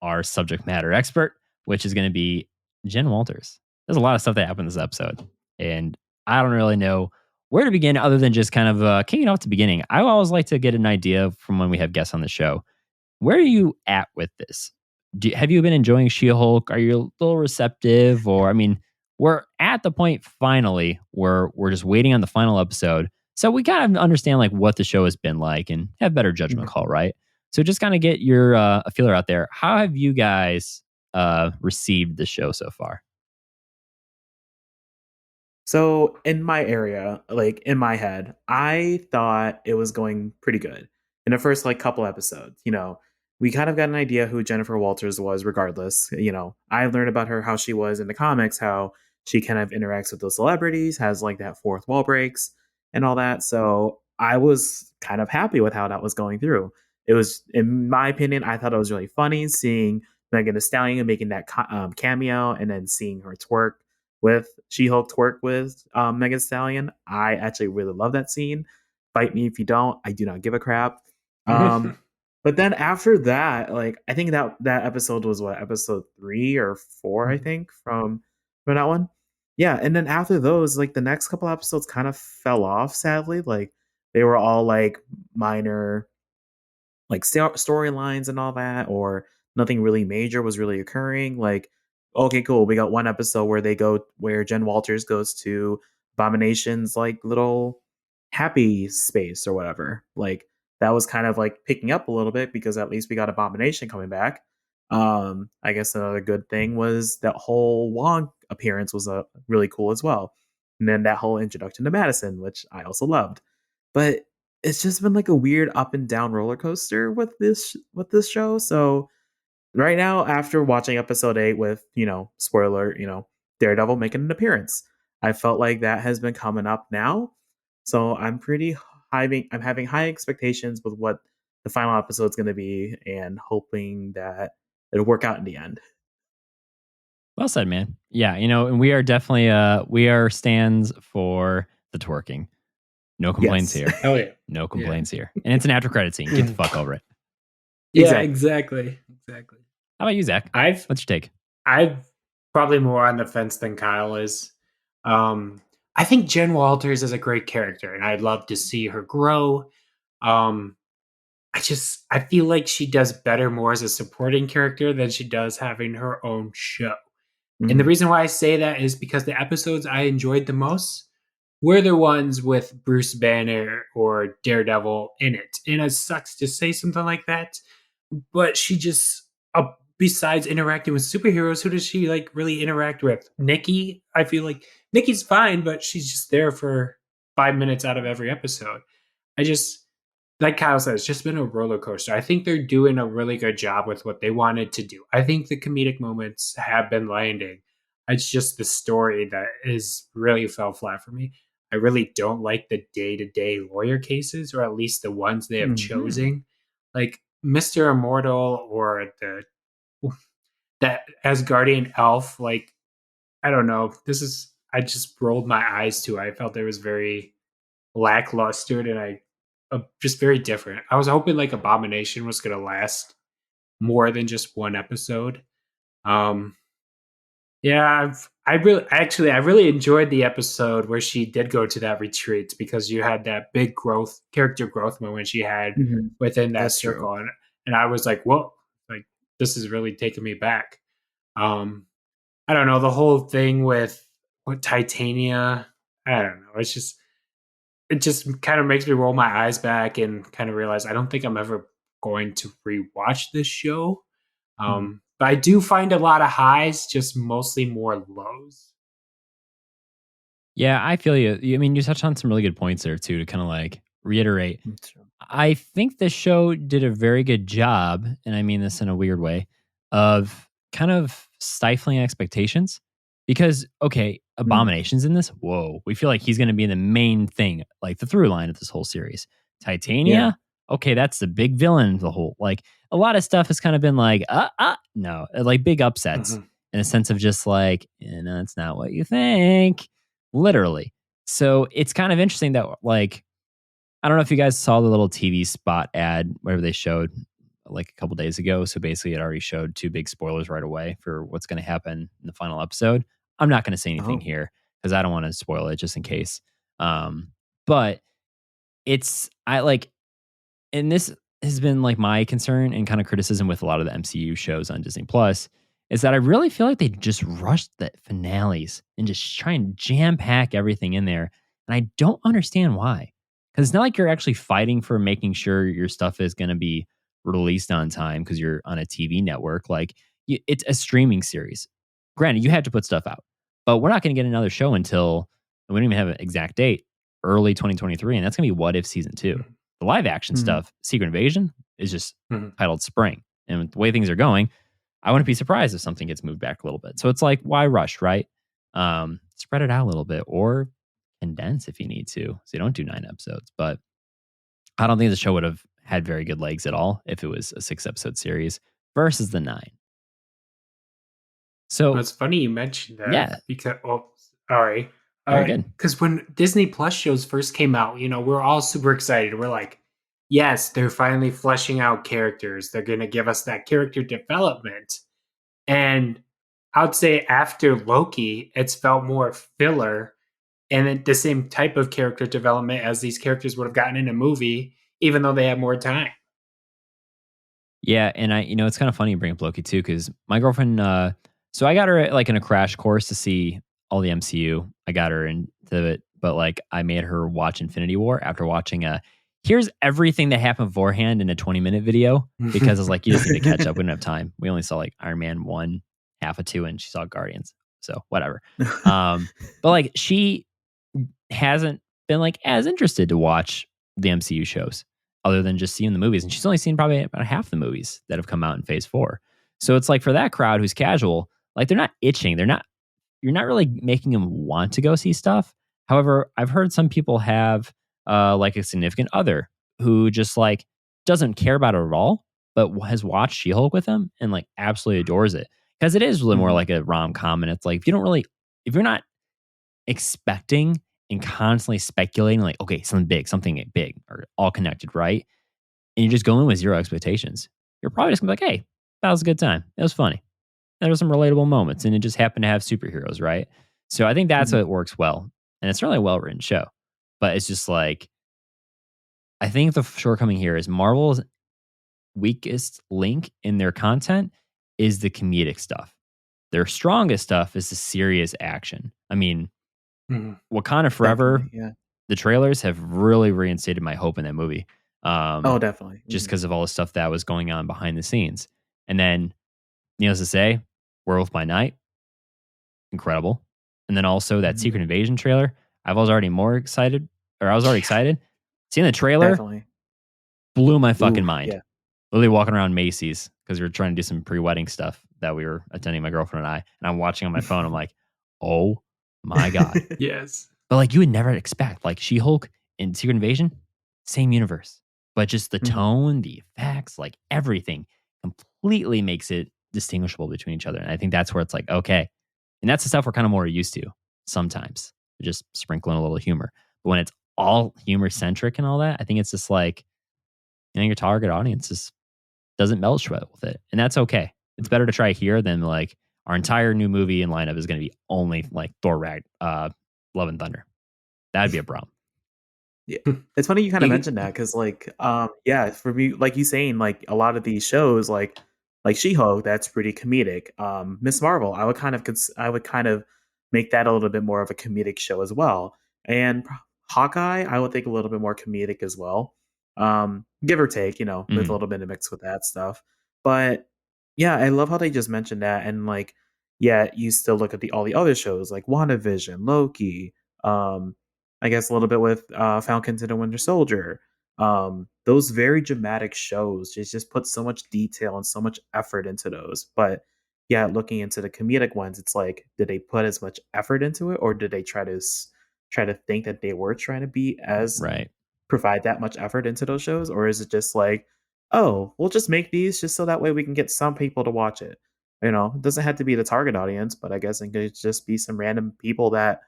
our subject matter expert, which is going to be Jen Walters. There's a lot of stuff that happened in this episode, and I don't really know where to begin other than just kind of kicking off the beginning. I always like to get an idea from when we have guests on the show. Where are you at with this? Have you been enjoying She-Hulk? Are you a little receptive? Or, I mean, we're at the point finally where we're just waiting on the final episode. So we kind of understand like what the show has been like and have better judgment call, right? So just kind of get your a feeler out there. How have you guys received the show so far? So in my area, like in my head, I thought it was going pretty good in the first like couple episodes. We kind of got an idea who Jennifer Walters was, regardless. I learned about her, how she was in the comics, how she kind of interacts with those celebrities, has like that fourth wall breaks and all that. So I was kind of happy with how that was going through. It was, in my opinion, I thought it was really funny seeing Megan Thee Stallion making that cameo and then seeing her twerk with She-Hulk twerk with Megan Thee Stallion. I actually really love that scene. Fight me if you don't. I do not give a crap. But then after that, like I think that episode was what, episode 3 or 4, I think, from that one. Yeah, and then after those, like the next couple episodes kind of fell off, sadly. Like they were all like minor like storylines and all that, or nothing really major was really occurring. Like, okay, cool. We got one episode where Jen Walters goes to Abomination's like little happy space or whatever. Like that was kind of like picking up a little bit because at least we got Abomination coming back. I guess another good thing was that whole Wong appearance was really cool as well. And then that whole introduction to Madisynn, which I also loved. But it's just been like a weird up and down roller coaster with this show. So right now, after watching episode 8 with, spoiler, Daredevil making an appearance, I felt like that has been coming up now. So I'm having high expectations with what the final episode is going to be and hoping that it'll work out in the end. Well said, man. Yeah, and we are definitely we are stands for the twerking. No complaints Yes. here. Hell yeah! No complaints here. And it's an after credit scene. Get the fuck over it. Yeah, Exactly. exactly. How about you, Zach? What's your take? I've probably more on the fence than Kyle is. I think Jen Walters is a great character, and I'd love to see her grow. Um, I feel like she does better more as a supporting character than she does having her own show. And the reason why I say that is because the episodes I enjoyed the most were the ones with Bruce Banner or Daredevil in it. And it sucks to say something like that, but she just, besides interacting with superheroes, who does she like really interact with? Nikki? I feel like Nikki's fine, but she's just there for 5 minutes out of every episode. Like Kyle said, it's just been a roller coaster. I think they're doing a really good job with what they wanted to do. I think the comedic moments have been landing. It's just the story that is really fell flat for me. I really don't like the day-to-day lawyer cases, or at least the ones they have chosen. Like Mr. Immortal or that Asgardian elf. Like, I don't know. I just rolled my eyes to it. I felt it was very lackluster and just very different. I was hoping like Abomination was going to last more than just one episode. Yeah, I really enjoyed the episode where she did go to that retreat, because you had that big character growth moment she had within that That's circle, true. and I was like, whoa, like this is really taking me back. I don't know, the whole thing with Titania. I don't know. It just kind of makes me roll my eyes back and kind of realize I don't think I'm ever going to rewatch this show. But I do find a lot of highs, just mostly more lows. Yeah, I feel you. I mean, you touched on some really good points there too, to kind of like reiterate. I think the show did a very good job, and I mean this in a weird way, of kind of stifling expectations. Because, okay, Mm. Abomination's in this. Whoa. We feel like he's going to be the main thing, like the through line of this whole series. Yeah. Titania, okay, that's the big villain of the whole. Like, a lot of stuff has kind of been like, no, like big upsets Mhm. in a sense of just like, it's not what you think, literally. So it's kind of interesting that, like, I don't know if you guys saw the little TV spot ad, whatever they showed like a couple days ago. So basically, it already showed two big spoilers right away for what's going to happen in the final episode. I'm not going to say anything Oh. here because I don't want to spoil it just in case. But I like, and this has been like my concern and kind of criticism with a lot of the MCU shows on Disney Plus is that I really feel like they just rushed the finales and just try and jam pack everything in there. And I don't understand why. Because it's not like you're actually fighting for making sure your stuff is going to be released on time because you're on a TV network. Like it's a streaming series. Granted, you had to put stuff out, but we're not going to get another show until, and we don't even have an exact date, early 2023. And that's going to be What If Season 2. The live action Mhm. stuff, Secret Invasion, is just Mhm. titled Spring. And with the way things are going, I wouldn't be surprised if something gets moved back a little bit. So it's like, why rush, right? Spread it out a little bit or condense if you need to. So you don't do 9 episodes. But I don't think the show would have had very good legs at all if it was a 6-episode series versus the 9. Well, So, it's funny you mentioned that yeah, because, oh, sorry. very good. Because when Disney Plus shows first came out, we're all super excited. We're like, yes, they're finally fleshing out characters. They're going to give us that character development. And I would say after Loki, it's felt more filler and the same type of character development as these characters would have gotten in a movie, even though they had more time. Yeah, and it's kind of funny you bring up Loki too, because my girlfriend, so I got her like in a crash course to see all the MCU. I got her into it, but like I made her watch Infinity War after watching here's everything that happened beforehand in a 20-minute video because I was like, you just need to catch up. We didn't have time. We only saw like Iron Man 1, half of 2, and she saw Guardians. So whatever. But like she hasn't been like as interested to watch the MCU shows other than just seeing the movies. And she's only seen probably about half the movies that have come out in phase 4. So it's like for that crowd who's casual, like they're not itching. You're not really making them want to go see stuff. However, I've heard some people have like a significant other who just like doesn't care about it at all, but has watched She-Hulk with them and like absolutely adores it. Because it is really more Mhm. like a rom-com. And it's like, if you're not expecting and constantly speculating, like, okay, something big, or all connected, right? And you just go in with zero expectations. You're probably just gonna be like, hey, that was a good time. It was funny. There were some relatable moments, and it just happened to have superheroes, right? So I think that's Mhm. what works well. And it's really a well written show. But it's just like, I think the shortcoming here is Marvel's weakest link in their content is the comedic stuff. Their strongest stuff is the serious action. I mean, Mhm. Wakanda Forever, Definitely. Yeah. the trailers have really reinstated my hope in that movie. Oh, definitely. Just Mhm. because of all the stuff that was going on behind the scenes. And then, needless to say, Werewolf by Night, incredible. And then also that Mhm. Secret Invasion trailer. I was already excited. Seeing the trailer Definitely. blew my fucking Ooh, mind. yeah. Literally walking around Macy's because we were trying to do some pre-wedding stuff that we were attending, my girlfriend and I. And I'm watching on my phone. I'm like, oh my God. Yes. But like you would never expect, like She-Hulk and Secret Invasion, same universe, but just the Mhm. tone, the effects, like everything completely makes it distinguishable between each other. And I think that's where it's like, okay. And that's the stuff we're kind of more used to sometimes, just sprinkling a little humor. But when it's all humor centric and all that, I think it's just like, your target audience just doesn't meld well with it. And that's okay. It's better to try here than like our entire new movie and lineup is going to be only like Love and Thunder. That'd be a problem. Yeah. It's funny you kinda You, mentioned that because, like, yeah, for me, like you saying, like, a lot of these shows, like She-Hulk, that's pretty comedic. Miss Marvel, I would kind of make that a little bit more of a comedic show as well. And Hawkeye, I would think a little bit more comedic as well. Give or take, with a Mhm. little bit of mix with that stuff. But yeah, I love how they just mentioned that and, like, yeah, you still look at the all the other shows like WandaVision, Loki, um I guess a little bit with Falcon and the Winter Soldier. those very dramatic shows just put so much detail and so much effort into those. But yeah, looking into the comedic ones, it's like, did they put as much effort into it, or did they try to think that they were trying to be as Right. provide that much effort into those shows, or is it just like, oh, we'll just make these just so that way we can get some people to watch it? It doesn't have to be the target audience, but I guess it could just be some random people that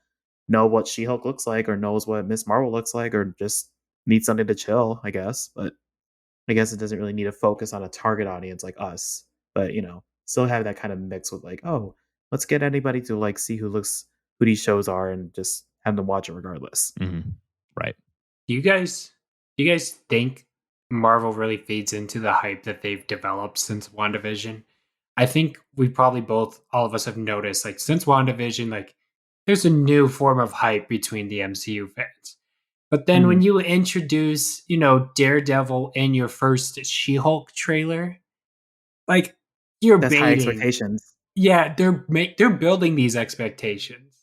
know what She-Hulk looks like, or knows what Miss Marvel looks like, or just need something to chill, I guess. But I guess it doesn't really need to focus on a target audience like us. But still have that kind of mix with like, oh, let's get anybody to like see who these shows are and just have them watch it regardless. Right. Do you guys think Marvel really feeds into the hype that they've developed since WandaVision? I think we probably all of us have noticed, like since WandaVision, like there's a new form of hype between the MCU fans. But then when you introduce, Daredevil in your first She-Hulk trailer, like you're That's high baiting. expectations. Yeah, they're building these expectations.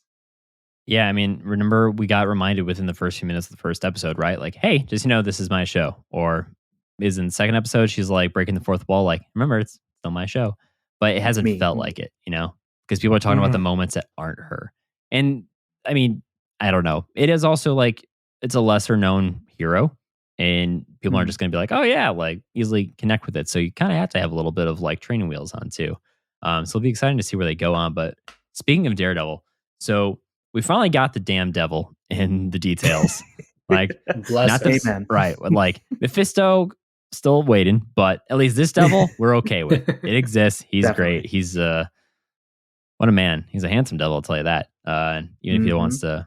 Yeah, I mean, remember we got reminded within the first few minutes of the first episode, right? Like, hey, just this is my show. Or is in the second episode, she's like breaking the fourth wall, like, remember, it's still my show. But it hasn't me. felt like it, because people are talking about the moments that aren't her. And I mean, I don't know. It is also like it's a lesser known hero, and people aren't just going to be like, oh yeah, like easily connect with it. So you kind of have to have a little bit of like training wheels on too. So it'll be exciting to see where they go on. But speaking of Daredevil, so we finally got the damn devil in the details. Like, Bless not us. Amen. Right. Like Mephisto, still waiting, but at least this devil, we're okay with. It exists. He's Definitely. great. He's what a man. He's a handsome devil, I'll tell you that. Even if he wants to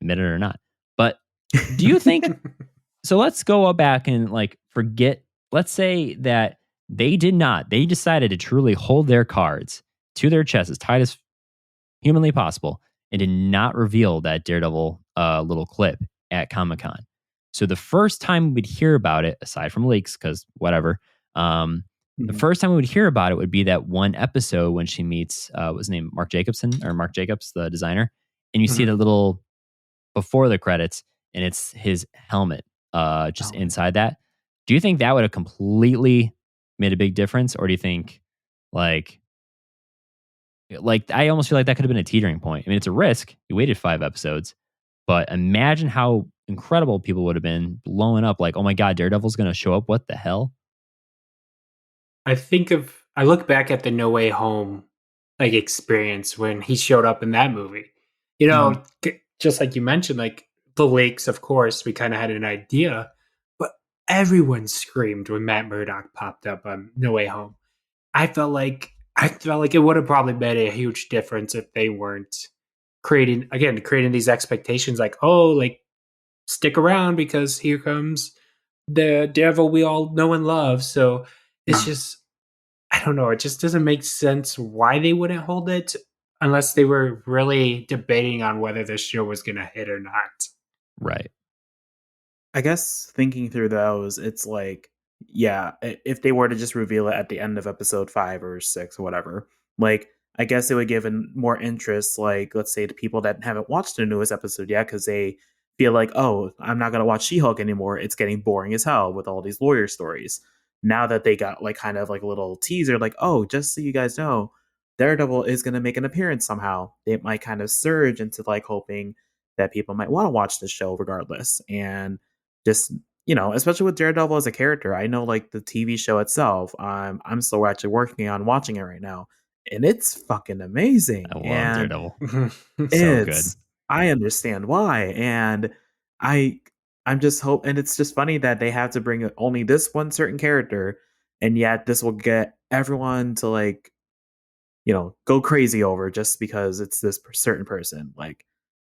admit it or not. But do you think so? Let's go back and like forget. Let's say that they decided to truly hold their cards to their chest as tight as humanly possible and did not reveal that Daredevil little clip at Comic-Con. So the first time we'd hear about it, aside from leaks, because whatever, the first time we would hear about it would be that one episode when she meets, what was his name, Mark Jacobs, the designer, and you see the little before the credits, and it's his helmet just inside that. Do you think that would have completely made a big difference, or do you think like I almost feel like that could have been a teetering point? I mean, it's a risk. You waited 5 episodes, but imagine how incredible people would have been blowing up. Like, oh my God, Daredevil's going to show up. What the hell? I look back at the No Way Home like experience when he showed up in that movie. Just like you mentioned, like the leaks, of course, we kind of had an idea, but everyone screamed when Matt Murdock popped up on No Way Home. I felt like it would have probably made a huge difference if they weren't creating these expectations like, oh, like stick around because here comes the devil we all know and love. So it's just, I don't know, it just doesn't make sense why they wouldn't hold it unless they were really debating on whether the show was going to hit or not. Right. I guess thinking through those, it's like, yeah, if they were to just reveal it at the end of episode 5 or 6 or whatever, like, I guess it would give more interest, like, let's say to people that haven't watched the newest episode yet, because they feel like, oh, I'm not going to watch She-Hulk anymore. It's getting boring as hell with all these lawyer stories. Now that they got like kind of like a little teaser, like, oh, just so you guys know, Daredevil is going to make an appearance somehow. It might kind of surge into like hoping that people might want to watch the show regardless. And just, especially with Daredevil as a character, I know like the TV show itself, I'm still actually working on watching it right now. And it's fucking amazing. I love And Daredevil. So good. I understand why. And I'm just and it's just funny that they have to bring only this one certain character, and yet this will get everyone to like, go crazy over just because it's this certain person. Like,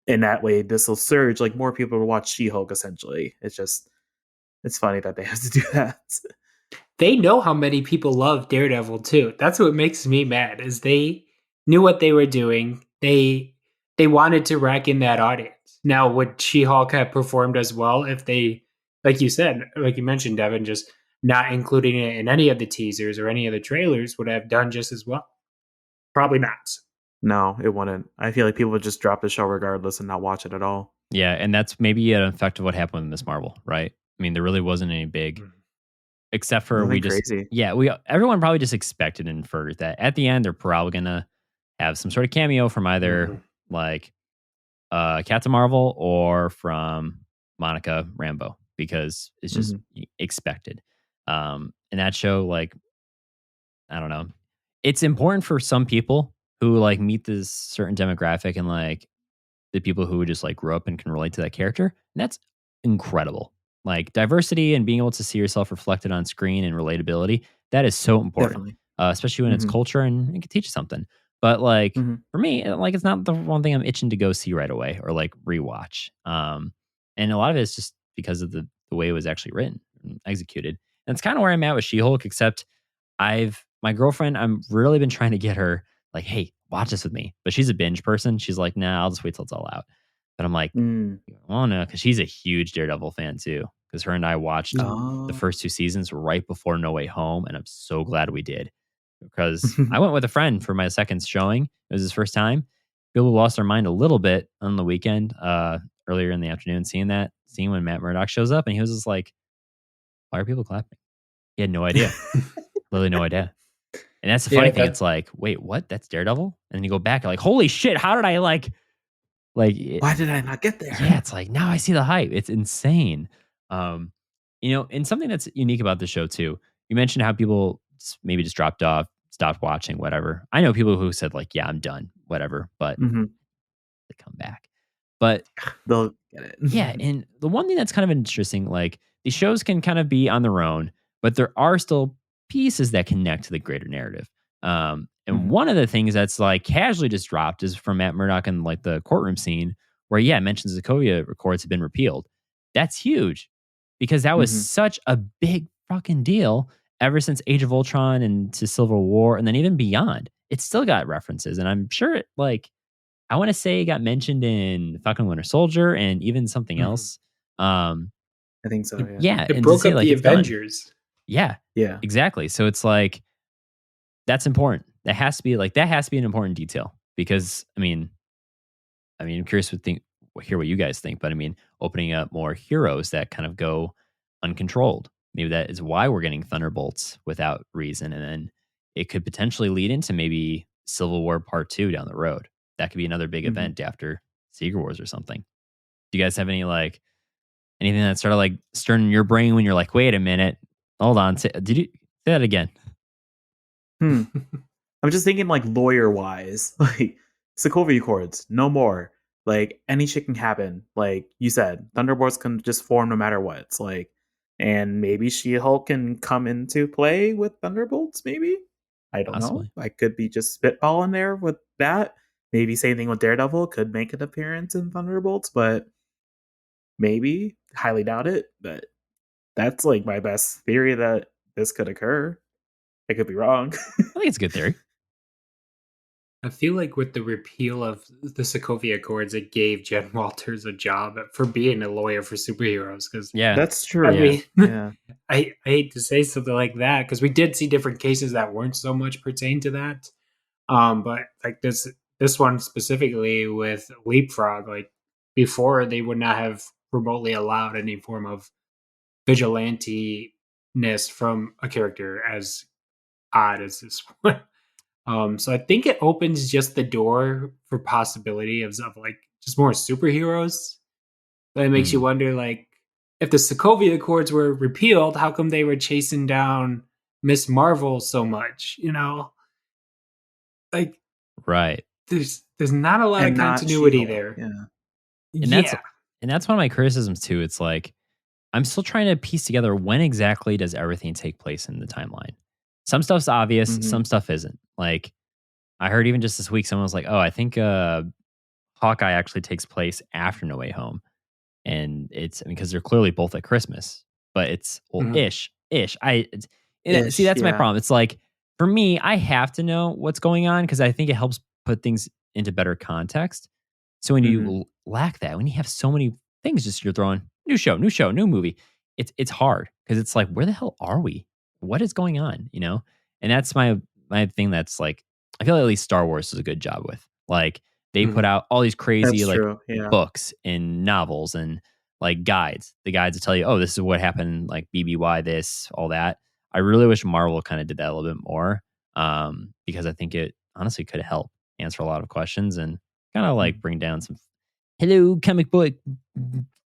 in that way, this will surge like more people to watch She-Hulk. Essentially, it's funny that they have to do that. They know how many people love Daredevil too. That's what makes me mad. Is they knew what they were doing. They wanted to rack in that audience. Now, would She-Hulk have performed as well if they, like you said, like you mentioned, Devin, just not including it in any of the teasers or any of the trailers would have done just as well? Probably not. No, it wouldn't. I feel like people would just drop the show regardless and not watch it at all. Yeah, and that's maybe an effect of what happened with Miss Marvel, right? I mean, there really wasn't any big, except for Nothing crazy. everyone probably just expected and inferred that at the end they're probably gonna have some sort of cameo from either like Captain Marvel or from Monica Rambeau because it's just expected. And that show, like, I don't know, it's important for some people who like meet this certain demographic and like the people who just like grew up and can relate to that character. And that's incredible. Like diversity and being able to see yourself reflected on screen and relatability, that is so important, Definitely. especially when it's culture and it can teach you something. But like for me, like it's not the one thing I'm itching to go see right away or like rewatch. And a lot of it is just because of the way it was actually written and executed. And it's kind of where I'm at with She-Hulk, except my girlfriend, I'm really been trying to get her like, hey, watch this with me. But she's a binge person. She's like, nah, I'll just wait till it's all out. But I'm like, oh no, because she's a huge Daredevil fan too. Because her and I watched the first 2 seasons right before No Way Home, and I'm so glad we did. Because I went with a friend for my second showing. It was his first time. People lost their mind a little bit on the weekend, earlier in the afternoon, seeing when Matt Murdock shows up, and he was just like, why are people clapping? He had no idea. Literally no idea. And that's the funny thing. It's like, wait, what? That's Daredevil? And then you go back and like, holy shit, how did I like why did I not get there? Yeah, it's like now I see the hype. It's insane. And something that's unique about the show too. You mentioned how people maybe just dropped off, stopped watching, whatever. I know people who said like, yeah, I'm done, whatever, but they come back. But they'll get it. Yeah, and the one thing that's kind of interesting, like these shows can kind of be on their own, but there are still pieces that connect to the greater narrative. And one of the things that's like casually just dropped is from Matt Murdock and like the courtroom scene where, it mentions the Sokovia Accords have been repealed. That's huge because that was such a big fucking deal ever since Age of Ultron and to Civil War. And then even beyond, it's still got references. And I'm sure it like, I want to say it got mentioned in Falcon Winter Soldier and even something else. I think so. Yeah. It broke up the Avengers. Yeah. Exactly. So it's like, that's important. That has to be an important detail because I mean, I'm curious to hear what you guys think, but I mean, opening up more heroes that kind of go uncontrolled. Maybe that is why we're getting Thunderbolts without reason. And then it could potentially lead into maybe Civil War Part 2 down the road. That could be another big event after Secret Wars or something. Do you guys have any like anything that started like stirring in your brain when you're like, wait a minute, hold on, did you say that again? I'm just thinking like lawyer wise, like Sokovia Accords, no more. Like any shit can happen. Like you said, Thunderbolts can just form no matter what. It's like, and maybe She-Hulk can come into play with Thunderbolts. Maybe I don't know. I could be just spitballing there with that. Maybe same thing with Daredevil could make an appearance in Thunderbolts, but maybe highly doubt it. But that's like my best theory that this could occur. I could be wrong. I think it's a good theory. I feel like with the repeal of the Sokovia Accords, it gave Jen Walters a job for being a lawyer for superheroes. Because that's true. I hate to say something like that because we did see different cases that weren't so much pertain to that. But like this one specifically with Leapfrog, like before they would not have remotely allowed any form of vigilante-ness from a character as odd as this one. So I think it opens just the door for possibility of like just more superheroes. But it makes you wonder, like, if the Sokovia Accords were repealed, how come they were chasing down Miss Marvel so much? Like, right? There's not a lot of continuity there. And that's one of my criticisms too. It's like I'm still trying to piece together when exactly does everything take place in the timeline. Some stuff's obvious, some stuff isn't. Like, I heard even just this week, someone was like, oh, I think Hawkeye actually takes place after No Way Home. And it's because they're clearly both at Christmas, but it's ish. See, that's my problem. It's like, for me, I have to know what's going on because I think it helps put things into better context. So when you lack that, when you have so many things, just you're throwing new show, new movie, it's hard because it's like, where the hell are we? What is going on? And that's my thing. That's like, I feel like at least Star Wars does a good job with. Like they put out all these crazy books and novels and like guides, the guides to tell you, oh, this is what happened, like BBY, this, all that. I really wish Marvel kind of did that a little bit more, because I think it honestly could help answer a lot of questions and kind of like bring down some hello comic boy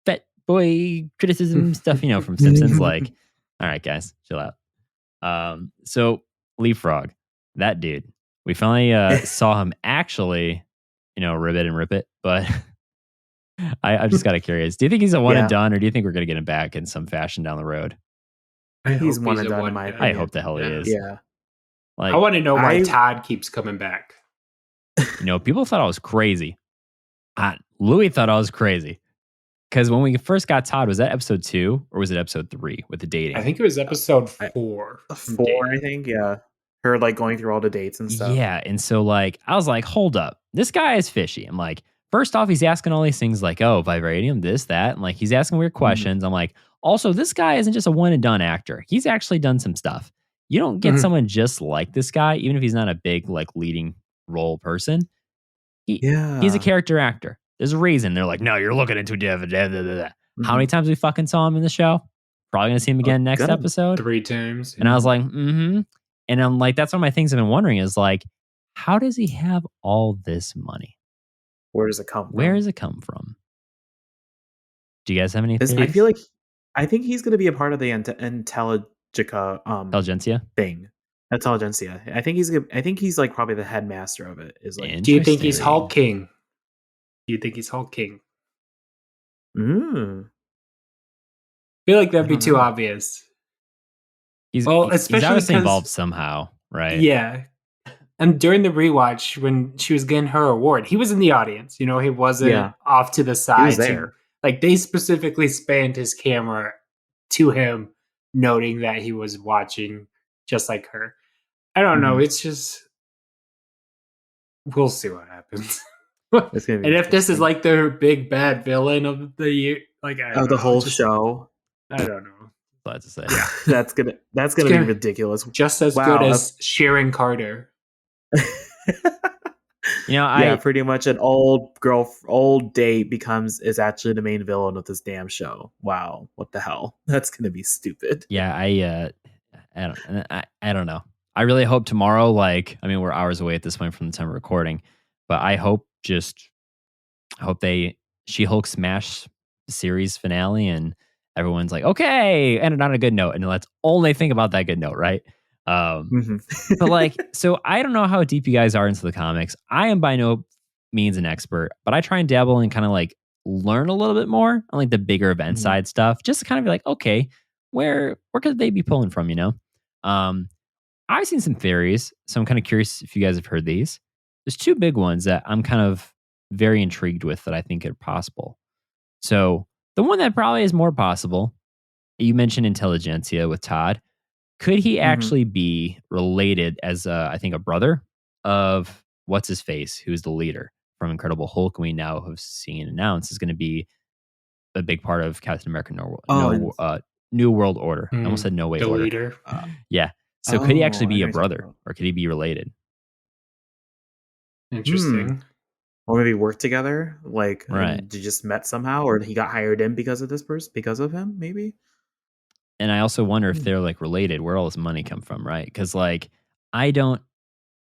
fat boy criticism stuff, from Simpsons. Like, all right, guys, chill out. So Leapfrog, that dude, we finally saw him actually, ribbit and rip it, but I'm just kind of curious. Do you think he's a one and done, or do you think we're going to get him back in some fashion down the road? He's one and done in my opinion. I hope the hell he is. Yeah. Like, I want to know why Todd keeps coming back. People thought I was crazy. Louis thought I was crazy. Because when we first got Todd, was that episode 2 or was it episode 3 with the dating? I think it was episode 4. 4, I think, yeah. Her like going through all the dates and stuff. Yeah, and so like I was like, hold up, this guy is fishy. I'm like, first off, he's asking all these things like, oh, vibranium, this, that, and like he's asking weird questions. I'm like, also, this guy isn't just a one and done actor. He's actually done some stuff. You don't get someone just like this guy, even if he's not a big like leading role person. He's a character actor. There's a reason they're like, no, you're looking into How many times we fucking saw him in the show? Probably gonna see him again next episode. 3 times. And I was like, and I'm like, that's one of my things I've been wondering is like, how does he have all this money? Where does it come from? Where does it come from? Do you guys have any theories? I think he's going to be a part of the Intelligencia thing. Intelligencia. I think he's like probably the headmaster of it. Is like, do you think he's Hulk King? Do you think he's Hulk King? I feel like that'd be too obvious. He's obviously involved somehow, right? Yeah. And during the rewatch, when she was getting her award, he was in the audience. He wasn't off to the side. He was there. Like, they specifically spanned his camera to him, noting that he was watching just like her. I don't know. It's just, we'll see what happens. And if this is like their big bad villain of the year, like the whole show, I don't know. Glad to say, that's gonna be ridiculous. Just as good as Sharon Carter. Pretty much an old date is actually the main villain of this damn show. Wow, what the hell? That's gonna be stupid. Yeah, I don't know. I really hope tomorrow. Like, I mean, we're hours away at this point from the time of recording, but I hope She-Hulk smash the series finale and everyone's like, okay, ended on a good note, and let's only think about that good note, right? But like, so I don't know how deep you guys are into the comics. I am by no means an expert, but I try and dabble and kind of like learn a little bit more on like the bigger event side stuff, just to kind of be like, okay, where could they be pulling from? I've seen some theories, so I'm kind of curious if you guys have heard these. There's 2 big ones that I'm kind of very intrigued with that I think are possible. So the one that probably is more possible, you mentioned Intelligencia with Todd. Could he actually be related as, I think, a brother of what's his face, who's the leader from Incredible Hulk? We now have seen announced is going to be a big part of Captain America New World Order. I almost said No Way Order. Leader. Yeah. So could he actually be a brother, or could he be related? Interesting. Or maybe work together, like right. You just met somehow, or he got hired in because of this person, because of him, maybe. And I also wonder if they're like related, where all this money come from, right? Because like I didn't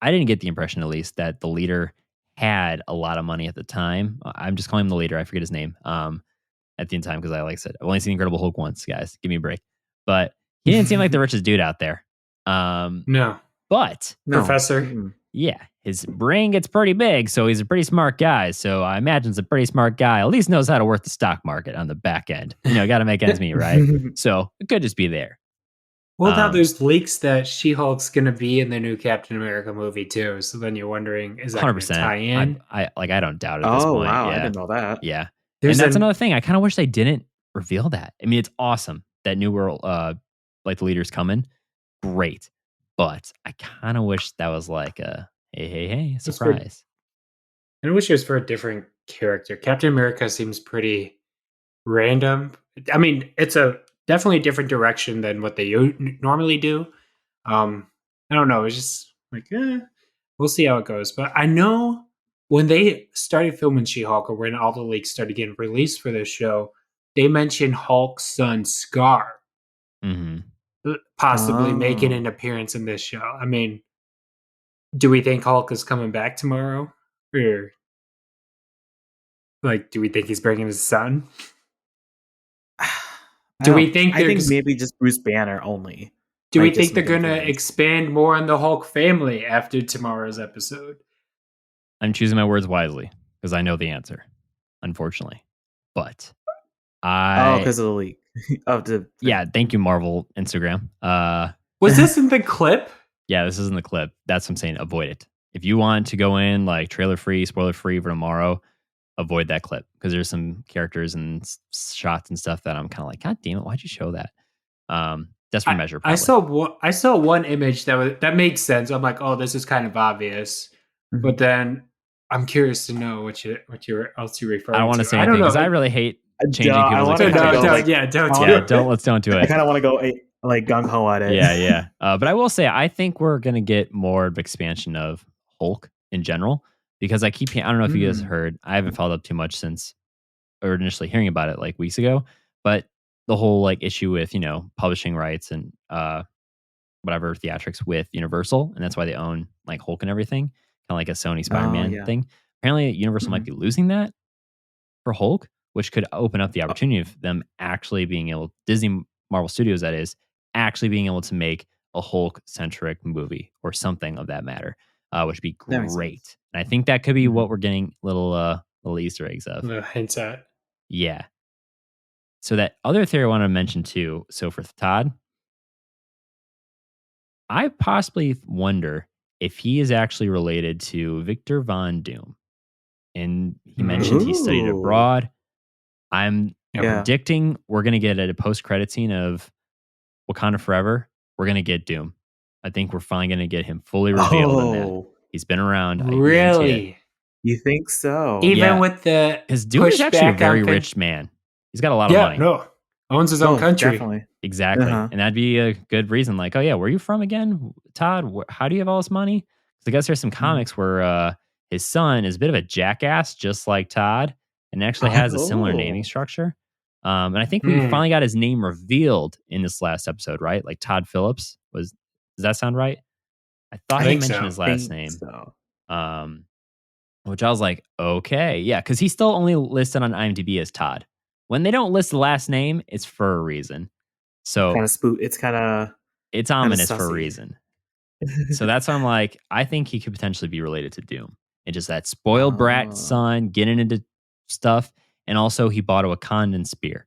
get the impression, at least, that the leader had a lot of money at the time. I'm just calling him the leader. I forget his name. At the end time, because like I said, I've only seen Incredible Hulk once, guys. Give me a break. But he didn't seem like the richest dude out there. No. But Professor. Yeah, his brain gets pretty big, so he's a pretty smart guy. So I imagine he's a pretty smart guy. At least knows how to work the stock market on the back end. Got to make ends meet, right? So it could just be there. Well, now there's leaks that She-Hulk's going to be in the new Captain America movie too. So then you're wondering, is that 100% tie in? I don't doubt it at this point. Oh wow, yeah. I didn't know that. Yeah, and that's another thing. I kind of wish they didn't reveal that. I mean, it's awesome that New World, like the leader's coming. Great. But I kind of wish that was like a hey surprise. I wish it was for a different character. Captain America seems pretty random. I mean, it's a definitely a different direction than what they normally do. I don't know. It's just like, we'll see how it goes. But I know when they started filming She-Hulk, or when all the leaks started getting released for this show, they mentioned Hulk's son Scar possibly making an appearance in this show. I mean, do we think Hulk is coming back tomorrow? Or, like, do we think he's bringing his son? Do we think I think maybe just Bruce Banner only. Do we think they're going to expand more on the Hulk family after tomorrow's episode? I'm choosing my words wisely because I know the answer, unfortunately. But because of the leak. Yeah, thank you, Marvel Instagram. Was this in the clip? Yeah, this is in the clip. That's what I'm saying. Avoid it. If you want to go in like trailer free, spoiler free for tomorrow, avoid that clip because there's some characters and shots and stuff that I'm kind of like, God damn it, why'd you show that? Just for measure. Probably. I saw one image that made sense. I'm like, oh, this is kind of obvious, but then I'm curious to know what you else you refer. I don't want to say anything because I really hate changing people's expectations. Don't do it. I kind of want to go like gung ho at it. Yeah. But I will say, I think we're gonna get more of expansion of Hulk in general because I don't know if you guys heard. I haven't followed up too much since or initially hearing about it like weeks ago, but the whole like issue with publishing rights and whatever theatrics with Universal, and that's why they own like Hulk and everything, kind of like a Sony Spider-Man thing. Apparently, Universal might be losing that for Hulk, which could open up the opportunity of them actually being able, Disney Marvel Studios that is, actually being able to make a Hulk-centric movie or something of that matter, which would be great. And I think that could be what we're getting little Easter eggs of. Little hints at. Yeah. So that other theory I want to mention too. So for Todd, I possibly wonder if he is actually related to Victor Von Doom. And he mentioned he studied abroad. I'm predicting we're going to get a post-credit scene of Wakanda Forever. We're going to get Doom. I think we're finally going to get him fully revealed in that. He's been around. Really? You think so? Even with the because Doom is actually a very rich man. He's got a lot of money. No, owns his own country. Definitely. Exactly. And that'd be a good reason. Like, oh yeah, where are you from again, Todd? How do you have all this money? Because I guess there's some comics where his son is a bit of a jackass, just like Todd, and actually has a similar naming structure. And I think we finally got his name revealed in this last episode, right? Like Todd Phillips does that sound right? I thought he mentioned his last name. So. Which I was like, okay, yeah, because he's still only listed on IMDb as Todd. When they don't list the last name, it's for a reason. So it's ominous for a reason. So that's why I'm like, I think he could potentially be related to Doom. And just that spoiled brat son getting into stuff. And also he bought a Wakandan spear.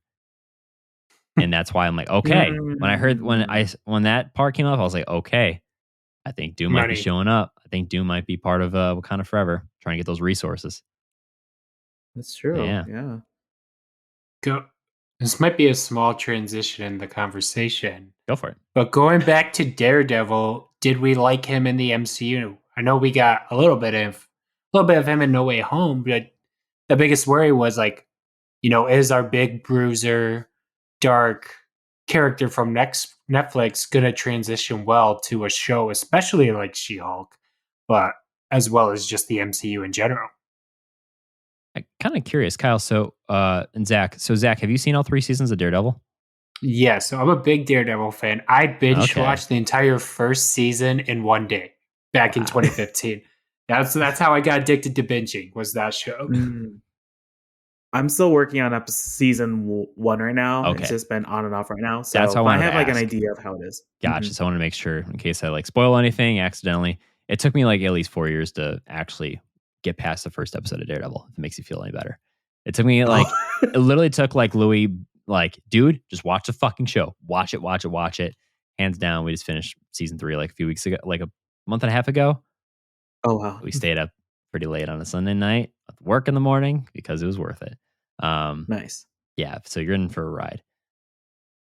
And that's why I'm like, okay. When I heard when that part came up, I was like, okay, I think Doom might be showing up. I think Doom might be part of Wakanda Forever, trying to get those resources. That's true. Yeah. This might be a small transition in the conversation. Go for it. But going back to Daredevil, did we like him in the MCU? I know we got a little bit of him in No Way Home, but the biggest worry was like, is our big bruiser, dark character from Netflix going to transition well to a show, especially like She-Hulk, but as well as just the MCU in general? I'm kind of curious, Kyle. So, and Zach. So, Zach, have you seen all 3 seasons of Daredevil? Yeah, so I'm a big Daredevil fan. I binge watched the entire first season in one day back in 2015. That's how I got addicted to binging, was that show. I'm still working on season 1 right now. Okay. It's just been on and off right now. So that's how I have like an idea of how it is. Gotcha. So I want to make sure in case I like spoil anything accidentally. It took me like at least 4 years to actually get past the first episode of Daredevil, if it makes you feel any better. It took me like, it literally took like Louis, like, dude, just watch the fucking show. Watch it. Hands down, we just finished season 3 like a few weeks ago, like a month and a half ago. Oh, wow. We stayed up pretty late on a Sunday night, work in the morning because it was worth it. Nice. Yeah, so you're in for a ride.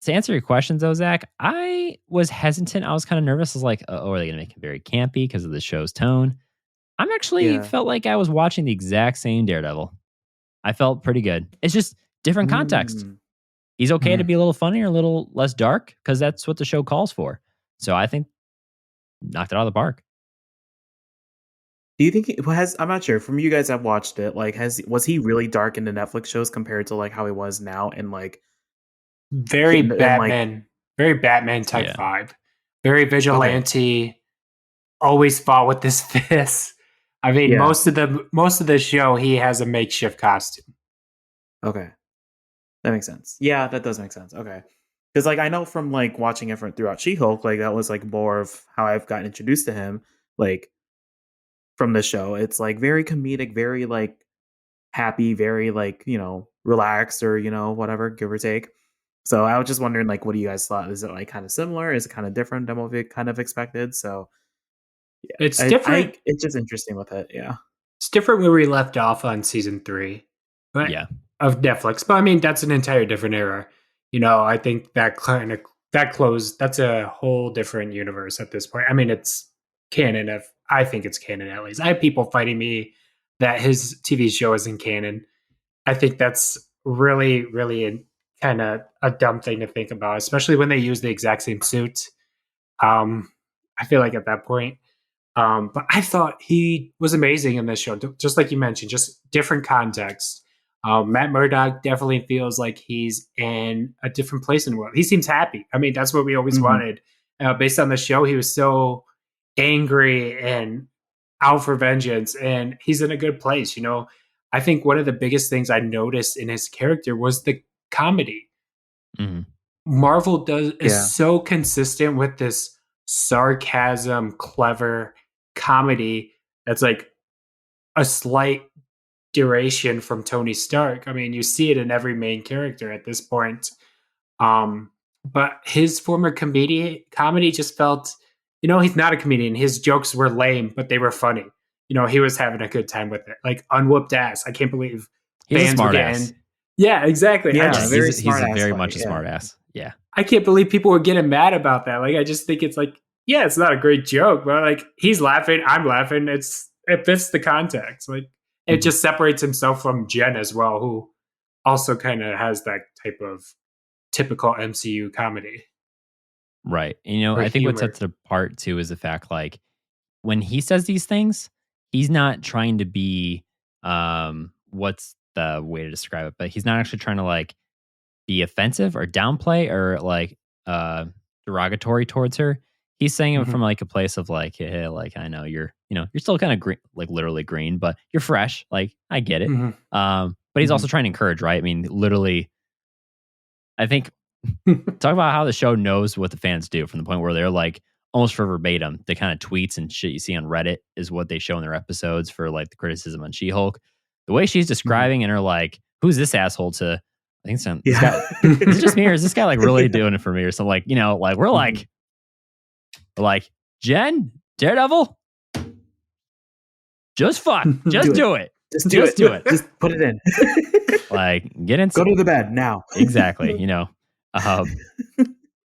To answer your questions though, Zach, I was hesitant. I was kind of nervous. I was like, are they going to make it very campy because of the show's tone? I'm actually felt like I was watching the exact same Daredevil. I felt pretty good. It's just different context. He's okay to be a little funny or a little less dark because that's what the show calls for. So I think knocked it out of the park. Do you think it has? I'm not sure. From you guys that watched it, like, was he really dark in the Netflix shows compared to like how he was now in like Very and like Batman, very Batman type Yeah. vibe. Very okay, vigilante. Always fought with his fists. I mean, yeah, most of the show, he has a makeshift costume. okay, that makes sense. Yeah, that does make sense. Okay, because like I know from like watching it from throughout She-Hulk, like that was like more of how I've gotten introduced to him, like from the show. It's like very comedic, very like happy, very like relaxed or whatever, give or take. So I was just wondering, like, what do you guys thought? Is it like kind of similar? Is it kind of different than what we kind of expected? So It's I different. it's just interesting with it. Yeah. It's different where we left off on season 3, but Yeah. of Netflix. But I mean, that's an entire different era. I think that closed. That's a whole different universe at this point. I mean, it's canon. I think it's canon at least. I have people fighting me that his TV show isn't canon. I think that's really, really kind of a dumb thing to think about, especially when they use the exact same suit. I feel like at that point. But I thought he was amazing in this show, just like you mentioned, just different context. Matt Murdock definitely feels like he's in a different place in the world. He seems happy. I mean, that's what we always wanted. Based on the show, he was so angry and out for vengeance, and he's in a good place. I think one of the biggest things I noticed in his character was the comedy. Mhm. Marvel is Yeah. so consistent with this sarcasm, clever comedy that's like a slight duration from Tony Stark. I mean, you see it in every main character at this point. But his former comedy just felt, he's not a comedian. His jokes were lame, but they were funny. He was having a good time with it. Like unwhooped ass. I can't believe He's a fans were smart ass. getting. Yeah, exactly. Yeah, Yeah, very he's smart ass very fight, much a yeah. smart ass. Yeah. I can't believe people were getting mad about that. Like, I just think it's like, yeah, it's not a great joke, but like he's laughing, I'm laughing. It fits the context. Like it Mhm. just separates himself from Jen as well, who also kind of has that type of typical MCU comedy. Right. Or I think what humor. sets it apart too is the fact like when he says these things, he's not trying to be what's the way to describe it, but he's not actually trying to like be offensive or downplay or like derogatory towards her. He's saying it Mhm. from like a place of like, hey, like I know you're still kind of green, like literally green, but you're fresh. Like I get it. Mhm. But he's Mhm. also trying to encourage, right? I mean, literally, I think talk about how the show knows what the fans do from the point where they're like almost for verbatim. The kind of tweets and shit you see on Reddit is what they show in their episodes for like the criticism on She-Hulk. The way she's describing and her like, who's this asshole to? I think some this guy. Is it just me or is this guy like really doing it for me or something? Like like we're like Jen Daredevil, just fuck, just do it, Just do it. Just put it in. Like get in. Go to the bed now. Exactly.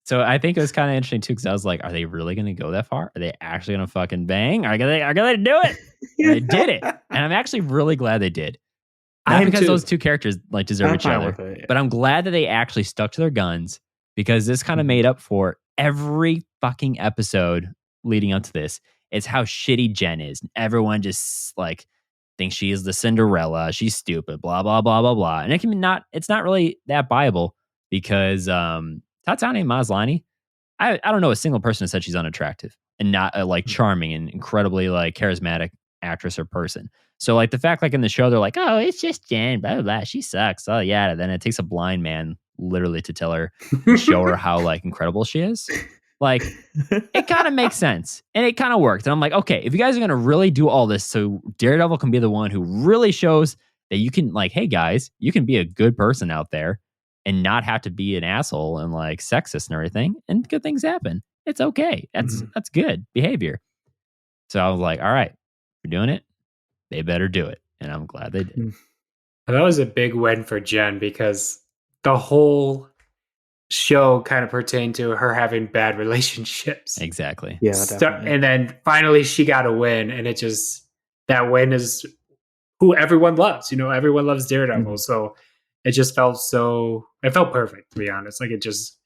So I think it was kind of interesting too because I was like, are they really going to go that far? Are they actually going to fucking bang? Are they going to do it? And they did it, and I'm actually really glad they did. I Not am because too. those two characters like deserve I'm each fine other, with it, yeah. but I'm glad that they actually stuck to their guns because this kind of made up for every fucking episode leading up to this. It's how shitty Jen is. Everyone just like thinks she is the Cinderella. She's stupid. Blah blah blah blah blah. And it's not really that viable because Tatiana Maslany. I don't know a single person who said she's unattractive and not a like charming and incredibly like charismatic actress or person. So like the fact like in the show they're like, oh, it's just Jen, blah blah blah. She sucks. Oh yeah. Then it takes a blind man literally to tell her and show her how like incredible she is. Like it kind of makes sense and it kind of worked. And I'm like, okay, if you guys are gonna really do all this, so Daredevil can be the one who really shows that you can like, hey guys, you can be a good person out there and not have to be an asshole and like sexist and everything, and good things happen. It's okay. That's good behavior. So I was like, all right, we're doing it. They better do it, and I'm glad they did. And that was a big win for Jen because the whole show kind of pertained to her having bad relationships. Exactly. Yeah, definitely. And then finally she got a win, and that win is who everyone loves. Everyone loves Daredevil. Mhm. So it just felt perfect, to be honest. Like it just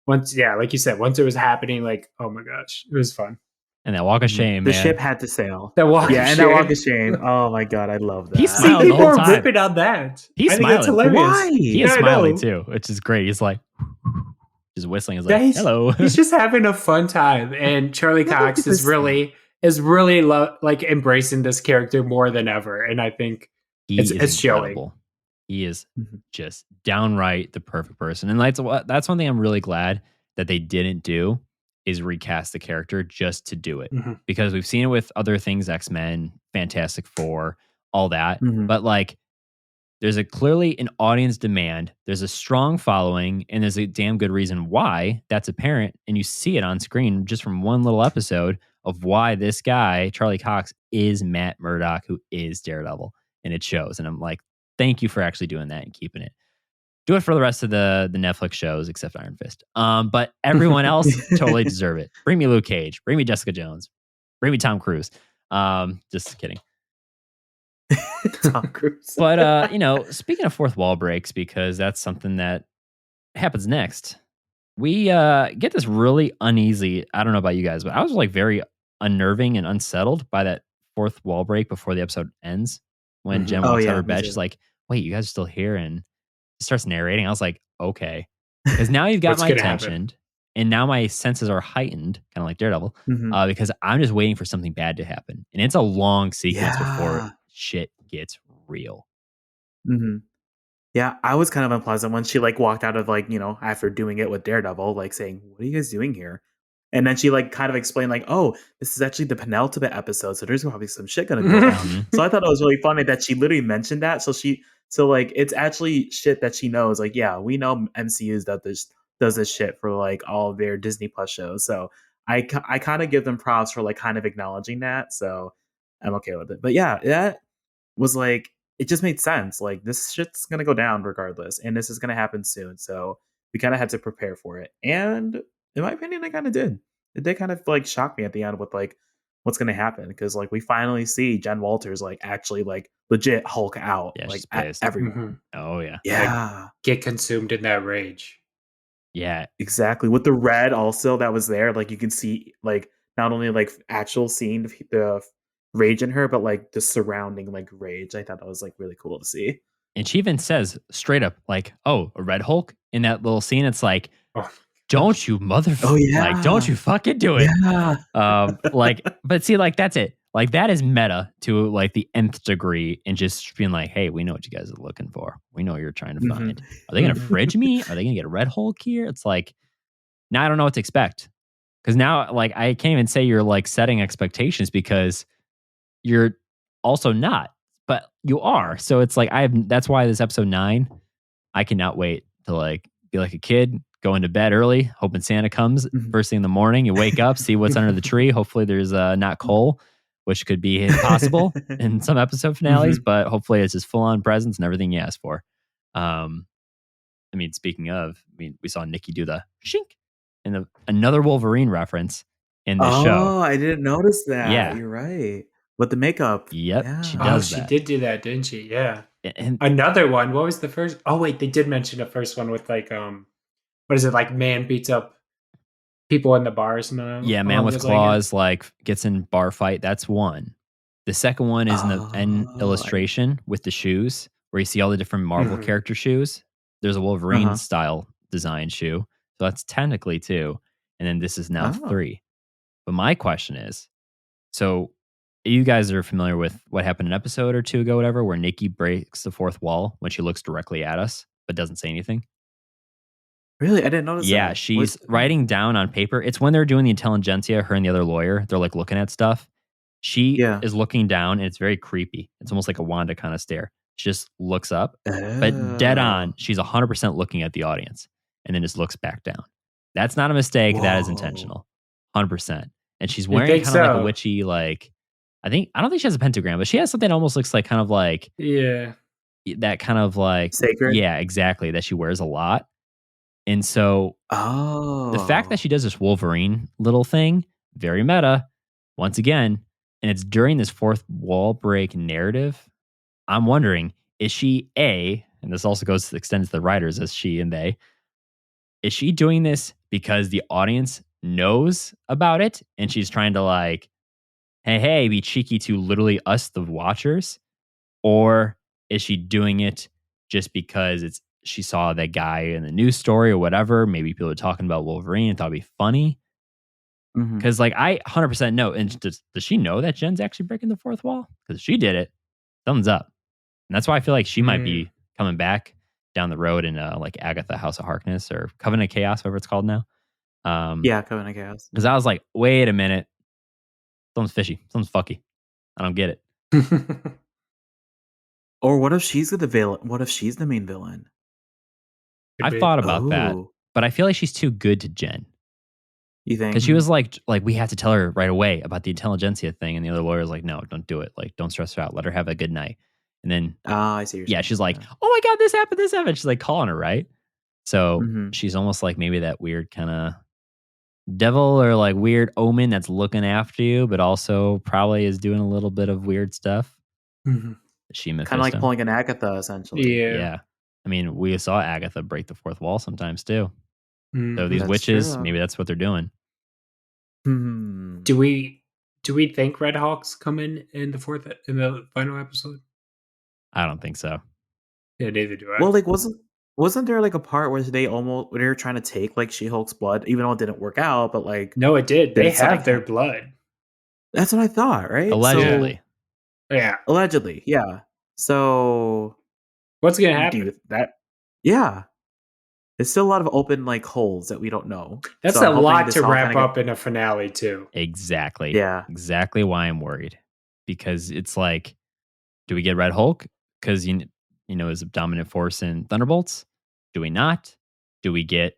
like you said, once it was happening, like, oh my gosh, it was fun. And that walk of shame, The man. ship had to sail. That walk Yeah, of and shame. that walk of shame. Oh my god, I love that. He's See, smiling the people whole are time. ripping on that. He's I think that's smiling. hilarious. Why? He is Yeah, I smiling know. too, which is great. He's like just whistling. He's Yeah, like, hello. He's just having a fun time, and Charlie Cox is 100%. really like embracing this character more than ever. And I think He it's is showing. incredible. He is Mhm. just downright the perfect person. And that's one thing I'm really glad that they didn't do is recast the character just to do it. Mhm. Because we've seen it with other things, X-Men, Fantastic Four, all that. Mhm. But like there's clearly an audience demand, there's a strong following, and there's a damn good reason why that's apparent. And you see it on screen just from one little episode of why this guy, Charlie Cox, is Matt Murdock, who is Daredevil. And it shows. And I'm like, thank you for actually doing that and keeping it. Do it for the rest of the Netflix shows except Iron Fist. But everyone else totally deserve it. Bring me Luke Cage. Bring me Jessica Jones. Bring me Tom Cruise. Just kidding. Tom Cruise. But speaking of fourth wall breaks, because that's something that happens next, we get this really uneasy. I don't know about you guys, but I was like very unnerving and unsettled by that fourth wall break before the episode ends. When Jen Oh, walks out yeah, of her me bed, too. she's like, "Wait, you guys are still here?" And starts narrating. I was like, "Okay," because now you've got What's my gonna attention, happen? and now my senses are heightened, kind of like Daredevil, Mhm. because I'm just waiting for something bad to happen, and it's a long sequence before Yeah. shit gets real. Mhm. Yeah, I was kind of unpleasant when she like walked out of like, after doing it with Daredevil, like saying, "What are you guys doing here?" And then she like kind of explained like, "Oh, this is actually the penultimate episode, so there's probably some shit gonna go down." Mhm. So I thought it was really funny that she literally mentioned that. So like it's actually shit that she knows. Like, yeah, we know MCU's does this shit for like all of their Disney Plus shows. So I kind of give them props for like kind of acknowledging that. So I'm okay with it. But yeah, that was like it just made sense. Like this shit's gonna go down regardless, and this is gonna happen soon. So we kind of had to prepare for it. And in my opinion, I kind of did. It did kind of like shock me at the end with like what's gonna happen because like we finally see Jen Walters like actually like legit Hulk out Yeah, like she's at pissed. everyone. Mhm. Oh yeah, Yeah, Get consumed in that rage. yeah. exactly. With the red also that was there, like you can see like not only like actual seeing the rage in her, but like the surrounding like rage. I thought that was like really cool to see. And she even says straight up, like, "Oh, a Red Hulk." In that little scene, it's like, Oh, "Don't you Oh like, don't yeah, you fucking do it." yeah. But see, like that's it. Like that is meta to like the nth degree, and just being like, "Hey, we know what you guys are looking for. We know what you're trying to Mhm. find. Are they gonna fridge me? Are they gonna get a Red Hulk here?" It's like now I don't know what to expect because now like I can't even say you're like setting expectations because you're also not, but you are. So it's like that's why this episode 9, I cannot wait to like be like a kid, going to bed early, hoping Santa comes Mhm. first thing in the morning. You wake up, see what's under the tree. Hopefully there's not coal, which could be impossible in some episode finales, Mhm. but hopefully it's just full on presents and everything you asked for. Um, I mean, speaking of, we saw Nikki do the shink and another Wolverine reference in this show. Oh, I didn't notice that. Yeah. You're right. With the makeup. Yep. She Yeah. Oh, does she that. did do that, didn't she? Yeah. And Another one. What was the first? Oh, wait, they did mention the first one with like what is it like? Man beats up people in the bars and yeah, Man along with those lines. Claws like gets in bar fight. That's one. The second one is in the end Oh, illustration with the shoes, where you see all the different Marvel Mhm. character shoes. There's a Wolverine uh-huh. style design shoe, so that's technically 2, and then this is now Oh. 3. But my question is, so you guys are familiar with what happened an episode or 2 ago, whatever, where Nikki breaks the fourth wall when she looks directly at us but doesn't say anything? Really? I didn't notice Yeah, that. she's writing down on paper. It's when they're doing the Intelligencia, her and the other lawyer, they're like looking at stuff. She Yeah. is looking down and it's very creepy. It's almost like a Wanda kind of stare. She just looks up, but dead on, Oh. she's 100% looking at the audience and then just looks back down. That's not a mistake. That is Whoa. intentional. 100%. And she's You wearing think kind of like a so? witchy, like, I don't think she has a pentagram, but she has something that almost looks like kind of like Yeah. that kind of like, Sacred? yeah, exactly, that she wears a lot. And so the fact that Oh. she does this Wolverine little thing, very meta, once again, and it's during this fourth wall break narrative, I'm wondering, is she and this also extends to the writers as she and they, is she doing this because the audience knows about it and she's trying to like, hey, be cheeky to literally us, the watchers? Or is she doing it just because she saw that guy in the news story or whatever? Maybe people are talking about Wolverine and thought it'd be funny. Mhm. Because like I 100% know. And does she know that Jen's actually breaking the fourth wall? Because she did it. Thumbs up. And that's why I feel like she might be coming back down the road in like Agatha House of Harkness or Covenant of Chaos, whatever it's called now. Yeah, Covenant of Chaos. Because I was like, wait a minute. Something's fishy. Something's fucky. I don't get it. Or what if she's the villain? What if she's the main villain? I've thought about that, Oh, but I feel like she's too good to Jen. you think? Because she was like, we have to tell her right away about the Intelligencia thing. And the other lawyer's like, no, don't do it. Like, don't stress her out. Let her have a good night. And then, I see. What you're saying. she's like, oh my God, this happened, this happened. She's like calling her, right? So Mhm. she's almost like maybe that weird kind of devil or like weird omen that's looking after you, but also probably is doing a little bit of weird stuff. Mhm. Is she Kind of like Mephisto? pulling an Agatha, essentially. Yeah. I mean, we saw Agatha break the fourth wall sometimes too. So these That's witches, true. maybe that's what they're doing. Do we think Red Hawk's coming in the final episode? I don't think so. Yeah, neither do I. Well, like wasn't there like a part where they were trying to take like She-Hulk's blood, even though it didn't work out, but like no, it did. They Did something have their happen? blood. That's what I thought, right? Allegedly. Yeah. So, allegedly, yeah. So What's gonna do happen? you, that yeah. There's still a lot of open like holes that we don't know. That's So a I'm hoping lot this to all wrap kinda up in a finale too. Exactly. Yeah. Exactly why I'm worried. Because it's like, do we get Red Hulk? Because you know is a dominant force in Thunderbolts? Do we not? Do we get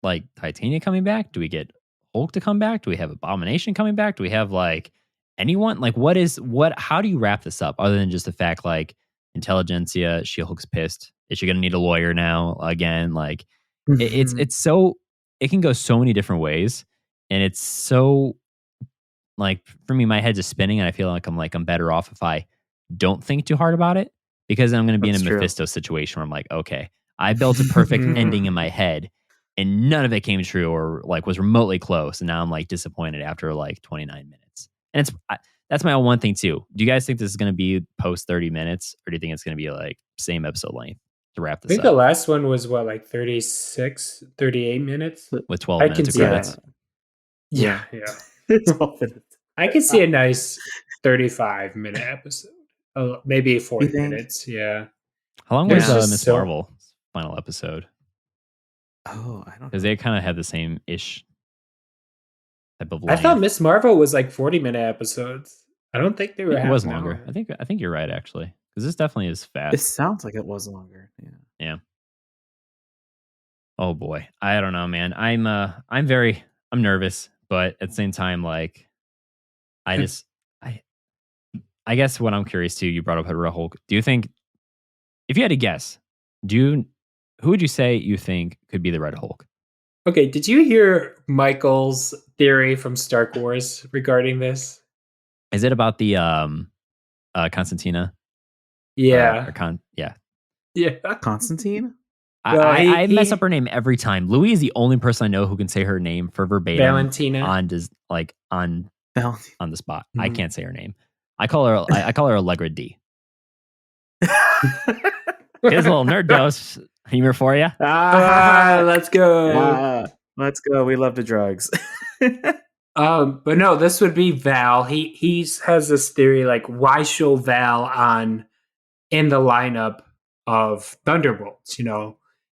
like Titania coming back? Do we get Hulk to come back? Do we have Abomination coming back? Do we have like anyone? Like how do you wrap this up other than just the fact like Intelligencia, She-Hulk's pissed. Is she gonna need a lawyer now again? Like it's so it can go so many different ways. And it's so like for me, my head's just spinning and I feel like I'm better off if I don't think too hard about it because I'm gonna be That's in a true. Mephisto situation where I'm like, okay, I built a perfect ending in my head and none of it came true or like was remotely close. And now I'm like disappointed after like 29 minutes. And that's my one thing too. Do you guys think this is going to be post 30 minutes or do you think it's going to be like same episode length to wrap I this think the up last one was what, like 36, 38 minutes? with 12 I minutes can of see credits? Yeah. It's 12 minutes. I can see a nice 35-minute episode. Oh, maybe 40 You think? minutes. Yeah. How long There's was just Miss so- Marvel's final episode? Oh, I don't know. Because they kind of have the same ish type of I length. thought Miss Marvel was like 40-minute episodes. I don't think they I were think it half was an longer. hour. I think you're right actually because this definitely is It fast. sounds like it was longer. Yeah. Yeah. Oh boy, I don't know, man. I'm nervous, but at the same time, like, I just, I guess what I'm curious too. You brought up Red Hulk. Do you think, if you had to guess, who would you say you think could be the Red Hulk? Okay, did you hear Michael's theory from Star Wars regarding this? Is it about the Constantina? Yeah. Yeah. Yeah. Constantine? Well, I mess up her name every time. Louis is the only person I know who can say her name for verbatim Valentina. on the spot. I can't say her name. I call her Allegra D. Here's a little nerd dose humor for you. Let's go. Let's go. We love the drugs. But no, this would be Val. He has this theory like, why show Val in the lineup of Thunderbolts? You know,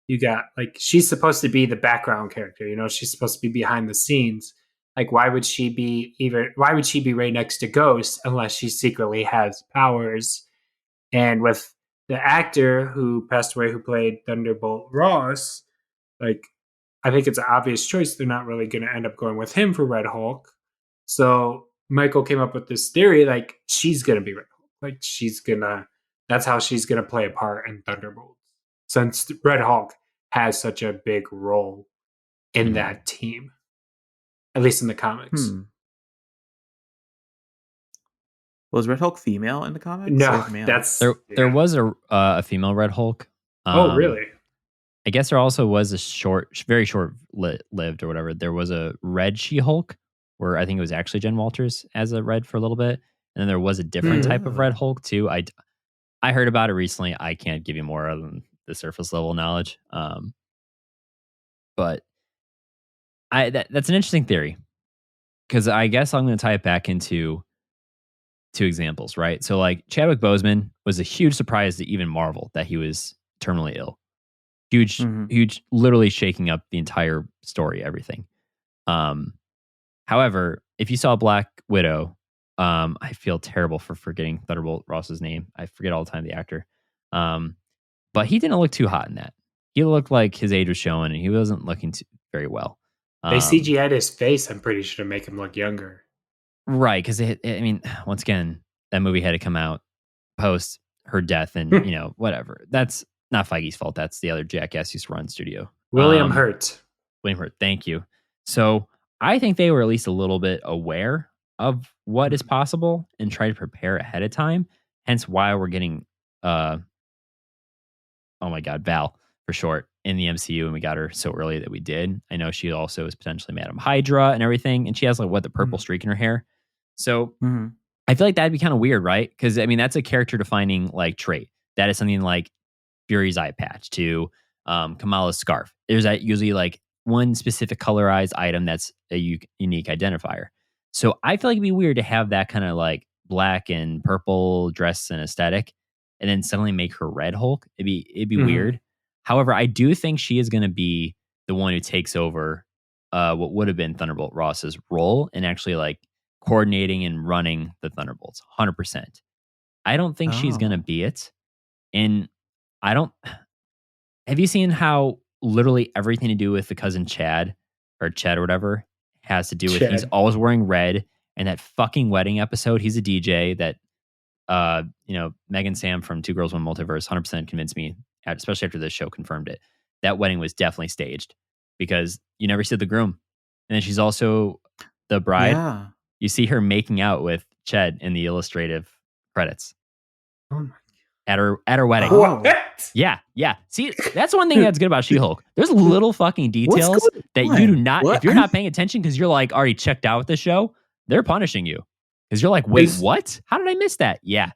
you got like she's supposed to be the background character. You know, she's supposed to be behind the scenes. Like, why would she be right next to Ghost unless she secretly has powers? And with the actor who passed away, who played Thunderbolt Ross, like, I think it's an obvious choice. They're not really going to end up going with him for Red Hulk. So Michael came up with this theory, like, she's going to be Red Hulk. Like, that's how she's going to play a part in Thunderbolts. Since Red Hulk has such a big role in that team, at least in the comics. Was Red Hulk female in the comics? No, Or male? that's There was a female Red Hulk. Oh, really? I guess there also was a very short lived or whatever. There was a red She-Hulk where I think it was actually Jen Walters as a red for a little bit. And then there was a different type of Red Hulk too. I heard about it recently. I can't give you more other than the surface level knowledge. But that's an interesting theory because I guess I'm going to tie it back into two examples, right? So like Chadwick Boseman was a huge surprise to even Marvel that he was terminally ill. Huge, literally shaking up the entire story, everything. However, if you saw Black Widow, I feel terrible for forgetting Thunderbolt Ross's name. I forget all the time the actor. But he didn't look too hot in that. He looked like his age was showing, and he wasn't looking very well. They CGI'd his face, I'm pretty sure, to make him look younger. Right, because I mean, once again, that movie had to come out post her death, and whatever. That's not Feige's fault. That's the other jackass who used to run studio. William Hurt. Thank you. So I think they were at least a little bit aware of what is possible and try to prepare ahead of time. Hence why we're getting, oh my God, Val for short in the MCU, and we got her so early that we did. I know she also is potentially Madam Hydra and everything, and she has like the purple streak in her hair. So I feel like that'd be kind of weird, right? Because I mean that's a character defining like trait. That is something like Fury's eye patch to Kamala's scarf. There's that usually like one specific colorized item that's a unique identifier. So I feel like it'd be weird to have that kind of like black and purple dress and aesthetic, and then suddenly make her Red Hulk. It'd be weird. However, I do think she is going to be the one who takes over what would have been Thunderbolt Ross's role and actually like coordinating and running the Thunderbolts 100%. I don't think she's going to be it. And have you seen how literally everything to do with the cousin Chad or Ched or whatever has to do with he's always wearing red, and that fucking wedding episode, he's a DJ that Megan Sam from Two Girls One Multiverse 100% convinced me, especially after this show confirmed it, that wedding was definitely staged because you never see the groom. And then she's also the bride. Yeah. You see her making out with Ched in the illustrative credits. Oh my God. At her wedding. What? Yeah. See, that's one thing that's good about She-Hulk. There's little fucking details that you do not, if you're not paying attention because you're like already checked out with the show, they're punishing you. Because you're like, wait, what? How did I miss that? Yeah.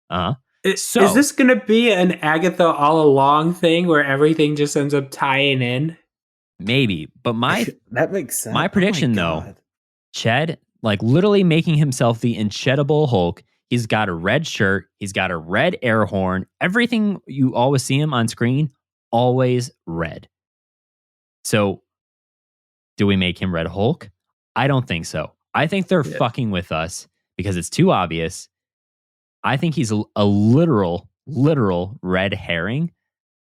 Uh-huh. Is this going to be an Agatha all along thing where everything just ends up tying in? Maybe. But that makes sense. My prediction, though, Ched, like literally making himself the insheddable Hulk. He's got a red shirt. He's got a red air horn. Everything you always see him on screen, always red. So, do we make him Red Hulk? I don't think so. I think they're fucking with us because it's too obvious. I think he's a literal red herring,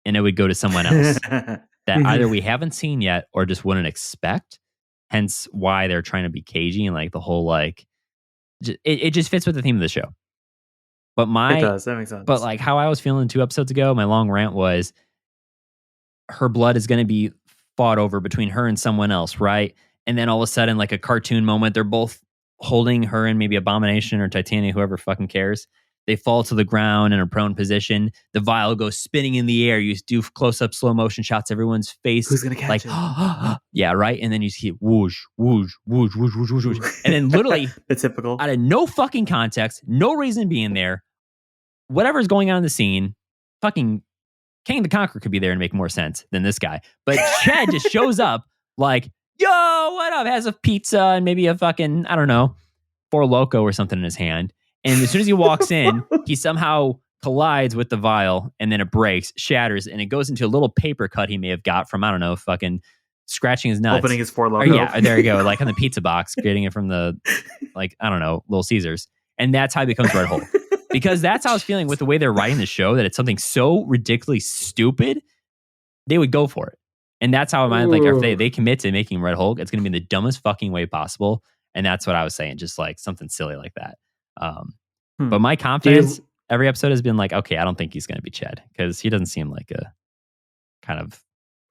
and it would go to someone else that either we haven't seen yet or just wouldn't expect. Hence why they're trying to be cagey and like the whole like, it just fits with the theme of the show. But it does. That makes sense. But like how I was feeling 2 episodes ago, my long rant was her blood is going to be fought over between her and someone else, right? And then all of a sudden, like a cartoon moment, they're both holding her and maybe Abomination or Titania, whoever fucking cares. They fall to the ground in a prone position. The vial goes spinning in the air. You do close-up slow motion shots, everyone's face. Who's going to catch it? Yeah, right? And then you see whoosh, whoosh, whoosh, whoosh, whoosh, whoosh, whoosh. And then literally, the typical, out of no fucking context, no reason being there, whatever's going on in the scene, fucking Kang the Conqueror could be there and make more sense than this guy. But Ched just shows up like, yo, what up? Has a pizza and maybe a fucking, I don't know, Four Loko or something in his hand. And as soon as he walks in, he somehow collides with the vial and then it breaks, shatters, and it goes into a little paper cut he may have got from, I don't know, fucking scratching his nuts. Opening his Four Loko. Yeah, there you go. Like on the pizza box, getting it from the, like, I don't know, Little Caesars. And that's how he becomes Red Hulk. Because that's how I was feeling with the way they're writing the show, that it's something so ridiculously stupid, they would go for it. And that's how I like, if they commit to making Red Hulk, it's going to be in the dumbest fucking way possible. And that's what I was saying, just like something silly like that. But my confidence, every episode has been like, okay, I don't think he's going to be Ched because he doesn't seem like a kind of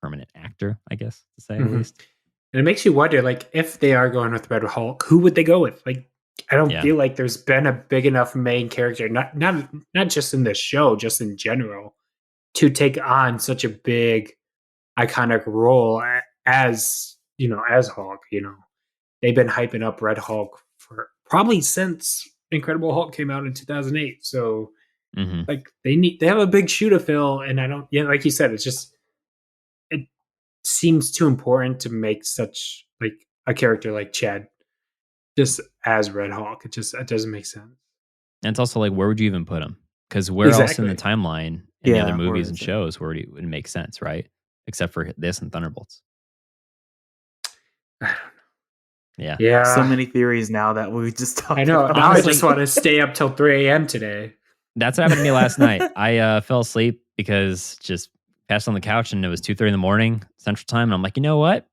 permanent actor, I guess, to say at least. And it makes you wonder, like, if they are going with Red Hulk, who would they go with? Like, I don't feel like there's been a big enough main character, not just in this show, just in general, to take on such a big, iconic role as as Hulk. They've been hyping up Red Hulk for probably since Incredible Hulk came out in 2008. So hmm like they have a big shoe to fill, and I don't. Yeah, like you said, it seems too important to make such like a character like Chad just as Red Hulk. It doesn't make sense. And it's also like, where would you even put him? Because where else in the Exactly. timeline in the other Yeah, where movies and is it? shows where it would make sense, right? Except for this and Thunderbolts. Yeah. Yeah, So many theories now that we just talked I know. about. Now I Honestly- just want to stay up till 3 a.m. today. That's what happened to me last night. I fell asleep because just passed on the couch and it was 2:30 in the morning Central Time. And I'm like, you know what?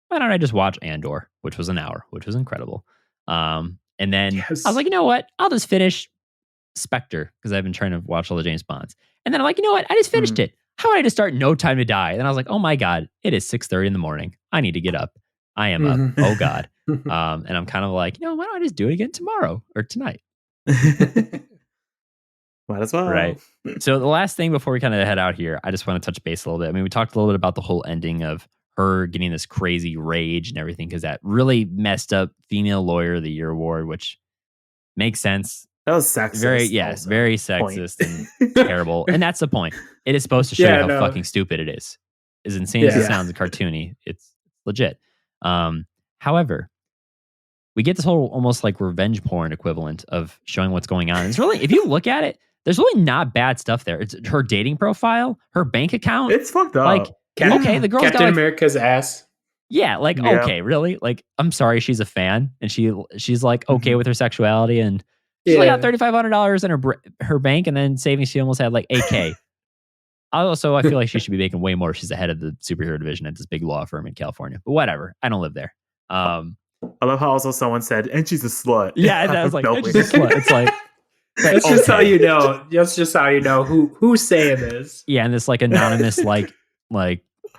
Why don't I just watch Andor, which was an hour, which was incredible. And then Yes. I was like, you know what? I'll just finish Spectre because I've been trying to watch all the James Bonds. And then I'm like, you know what? I just finished it. How would I just start No Time to Die? And I was like, oh my God, it is 6:30 in the morning. I need to get up. I am up. Oh God. And I'm kind of like, why don't I just do it again tomorrow or tonight? Might as well. Right. So the last thing before we kind of head out here, I just want to touch base a little bit. I mean, we talked a little bit about the whole ending of her getting this crazy rage and everything because that really messed up Female Lawyer of the Year award, which makes sense. That was sexist. Very sexist and terrible. And that's the point. It is supposed to show you how fucking stupid it is. As insane as it sounds cartoony, it's legit. However, we get this whole almost like revenge porn equivalent of showing what's going on. It's really, if you look at it, there's really not bad stuff there. It's her dating profile, her bank account. It's fucked up. Like, okay, the girl's Captain got like, America's ass. yeah, like, Yeah. okay, really? Like, I'm sorry, she's a fan, and she's like okay with her sexuality, and she's Yeah. like got $3,500 in her bank, and then savings she almost had like a.k.a. I feel like she should be making way more. She's the head of the superhero division at this big law firm in California. But whatever, I don't live there. I love how also someone said, and she's a slut. Yeah, and I was like, and she's a slut. It's like, That's just how you know. That's just how you know who's saying this. yeah, and this like anonymous like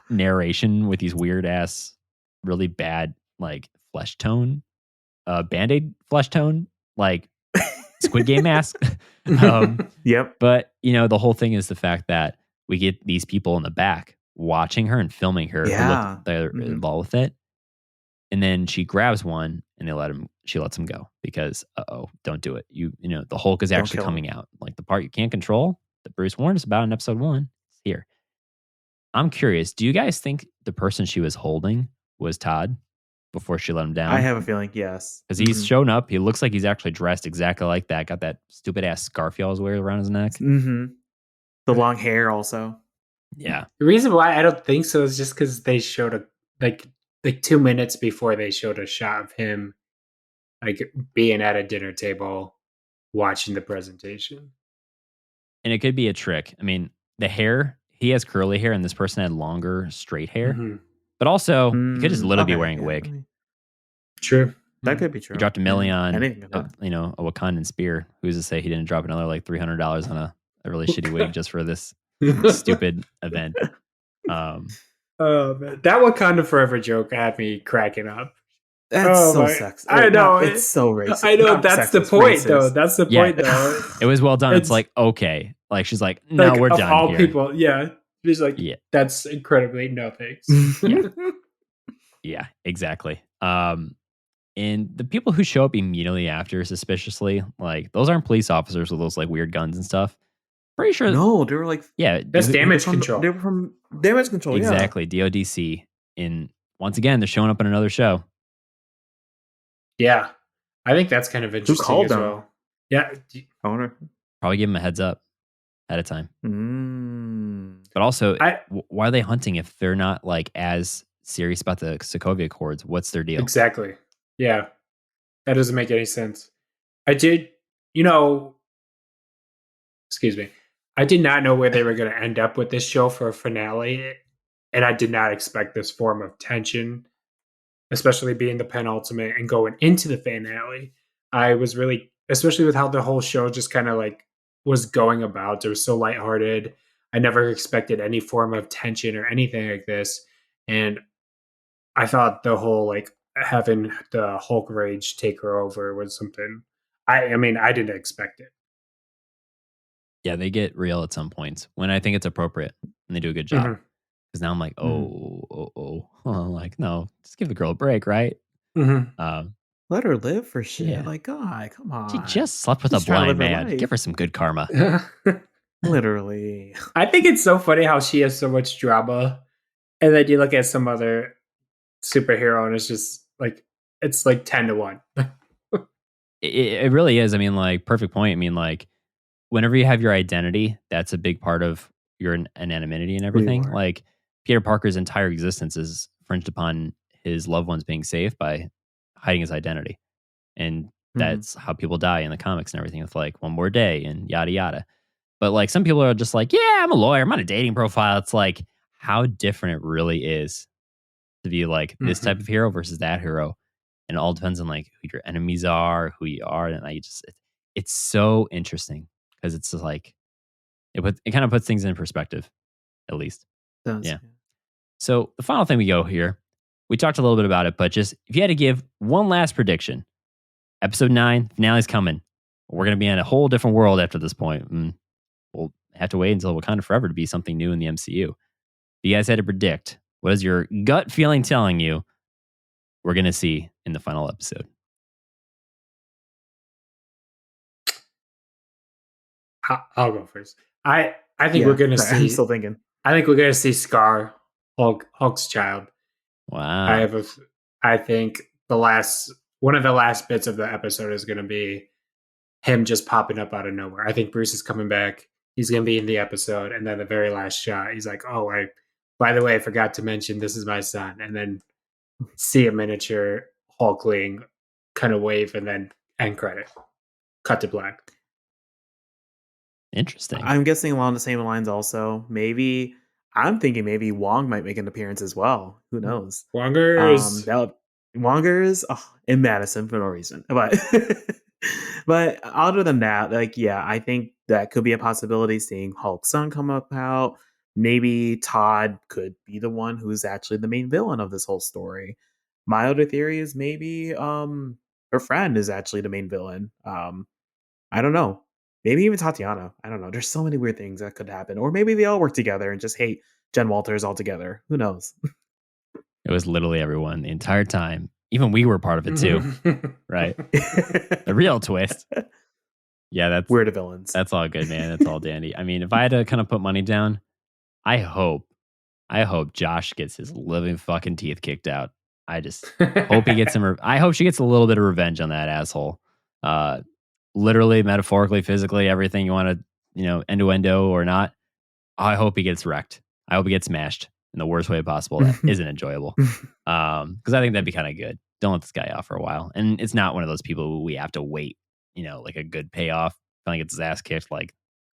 narration with these weird ass, really bad like flesh tone, Band-Aid flesh tone, like Squid Game mask. Yep. But the whole thing is the fact that we get these people in the back watching her and filming her. Yeah. They're Mhm. involved with it. And then she grabs one and she lets him go because, don't do it. The Hulk is Don't actually kill him. coming out. Like the part you can't control that Bruce warned us about in episode 1 is here. I'm curious. Do you guys think the person she was holding was Todd before she let him down? I have a feeling, yes. Because he's shown up. He looks like he's actually dressed exactly like that. Got that stupid ass scarf he always wears around his neck. Mm-hmm. The long hair also. Yeah. The reason why I don't think so is just because they showed like 2 minutes before they showed a shot of him like being at a dinner table watching the presentation. And it could be a trick. I mean, the hair, he has curly hair and this person had longer, straight hair. Mhm. But also, he could just literally be Okay, wearing a yeah, wig. True. That could be true. He dropped $1 million on Anything could happen. a Wakandan spear. Who's to say he didn't drop another like $300 on a really shitty wig just for this stupid event? Oh man, that Wakanda Forever joke had me cracking up. That's Oh so my- sexist. I know, It's so racist. I know Not that's the sexist, point, racist. though. That's the Yeah. point, though. It was well done. It's It's- like, okay. Like, she's like, no, Like, we're of done all here. people, yeah. She's like, Yeah. that's incredibly no thanks. Yeah, exactly. And the people who show up immediately after suspiciously, like, those aren't police officers with those like weird guns and stuff. Pretty sure. No, they were like Yeah. That's damage control. They were from damage control. Exactly. DODC. And once again, they're showing up in another show. Yeah, I think that's kind of interesting called as them? well. Yeah, Yeah. I wonder. Probably give them a heads up ahead of time. Mm. But also, I- why are they hunting if they're not like as serious about the Sokovia Accords? What's their deal? exactly. Yeah, that doesn't make any sense. I did, excuse me. I did not know where they were going to end up with this show for a finale, and I did not expect this form of tension, especially being the penultimate and going into the finale. I was really, especially with how the whole show just kind of like was going about. It was so lighthearted. I never expected any form of tension or anything like this, and I thought the whole like having the Hulk rage take her over was something. I mean, I didn't expect it. Yeah, they get real at some points when I think it's appropriate, and they do a good job. Mhm. Because now I'm like, Mhm. I'm like, no, just give the girl a break, right? Mhm. Um, Let her live for shit. Yeah. Like, God, come she on. just slept with a She's trying to live blind her man. Give life. her some good karma. Literally. I think it's so funny how she has so much drama, and then you look at some other superhero, and it's just like it's like 10-1. It really is. I mean, like, perfect point. I mean, like, whenever you have your identity, that's a big part of your anonymity and Who you everything. are. Like, Peter Parker's entire existence is fringed upon his loved ones being safe by hiding his identity. And Mhm. that's how people die in the comics and everything with like one more day and yada yada. But like some people are just like, yeah, I'm a lawyer, I'm on a dating profile. It's like how different it really is to be like this type Mhm. of hero versus that hero. And it all depends on like who your enemies are, who you are. And it's so interesting because it's just like it kind of puts things in perspective, at least. Does. Yeah. So the final thing we go here, we talked a little bit about it, but just if you had to give one last prediction, episode 9, finale's coming. We're going to be in a whole different world after this point. And we'll have to wait until Wakanda Forever to be something new in the MCU. If you guys had to predict, what is your gut feeling telling you we're going to see in the final episode? I'll go first. I think we're Yeah. gonna Sorry, I'm see. still thinking. I think we're gonna see Scar, Hulk's child. I Wow. have a. I think one of the last bits of the episode is gonna be him just popping up out of nowhere. I think Bruce is coming back. He's gonna be in the episode, and then the very last shot, he's like, "Oh, by the way, I forgot to mention this is my son," and then see a miniature Hulkling kind of wave, and then end credit, cut to black. Interesting. I'm guessing along the same lines also. Maybe I'm thinking maybe Wong might make an appearance as well. Who knows? Wongers. Wongers in Madison for no reason. But but other than that, like yeah, I think that could be a possibility seeing Hulk's son come up out. Maybe Todd could be the one who's actually the main villain of this whole story. My other theory is maybe her friend is actually the main villain. I don't know. Maybe even Tatiana. I don't know. There's so many weird things that could happen. Or maybe they all work together and just hate Jen Walters altogether. Who knows? It was literally everyone the entire time. Even we were part of it too, right? The real twist. Yeah, We're the villains. that's all good, man. That's all dandy. I mean, if I had to kind of put money down, I hope Josh gets his living fucking teeth kicked out. I just hope he gets some. I hope she gets a little bit of revenge on that asshole. Literally, metaphorically, physically, everything you want to, innuendo or not. I hope he gets wrecked. I hope he gets smashed in the worst way possible. That isn't enjoyable. Because I think that'd be kind of good. Don't let this guy off for a while. And it's not one of those people who we have to wait, like a good payoff. Kind of gets his ass kicked like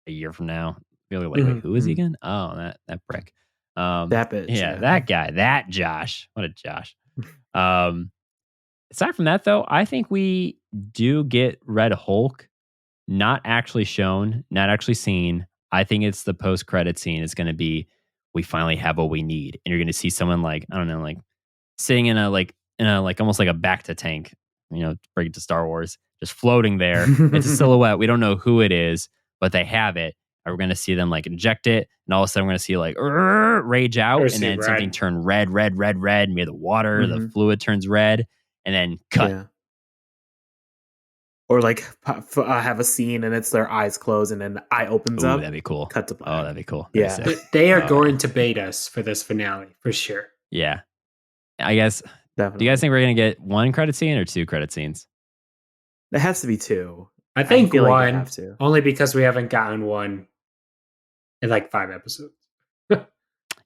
a year from now. Really like, wait, who is he again? Oh, that prick. That bitch. Yeah, that guy, that Josh. What a Josh. Aside from that, though, I think we do get Red Hulk not actually shown, not actually seen. I think it's the post-credit scene. It's going to be, we finally have what we need. And you're going to see someone like, I don't know, like sitting in a almost like a back to tank, bring it to Star Wars, just floating there. It's a silhouette. We don't know who it is, but they have it. And we're going to see them like inject it. And all of a sudden we're going to see like rage out. And then something turn red. Maybe the water, the fluid turns red. And then cut. Yeah. Or like have a scene and it's their eyes closed and then the eye opens up. That'd be cool. Cut to black. Oh, that'd be cool. Yeah. They are going to bait us for this finale, for sure. Yeah. I guess. Definitely. Do you guys think we're going to get one credit scene or 2 credit scenes? It has to be 2. I think feel one, like have to. Only because we haven't gotten one in like 5 episodes.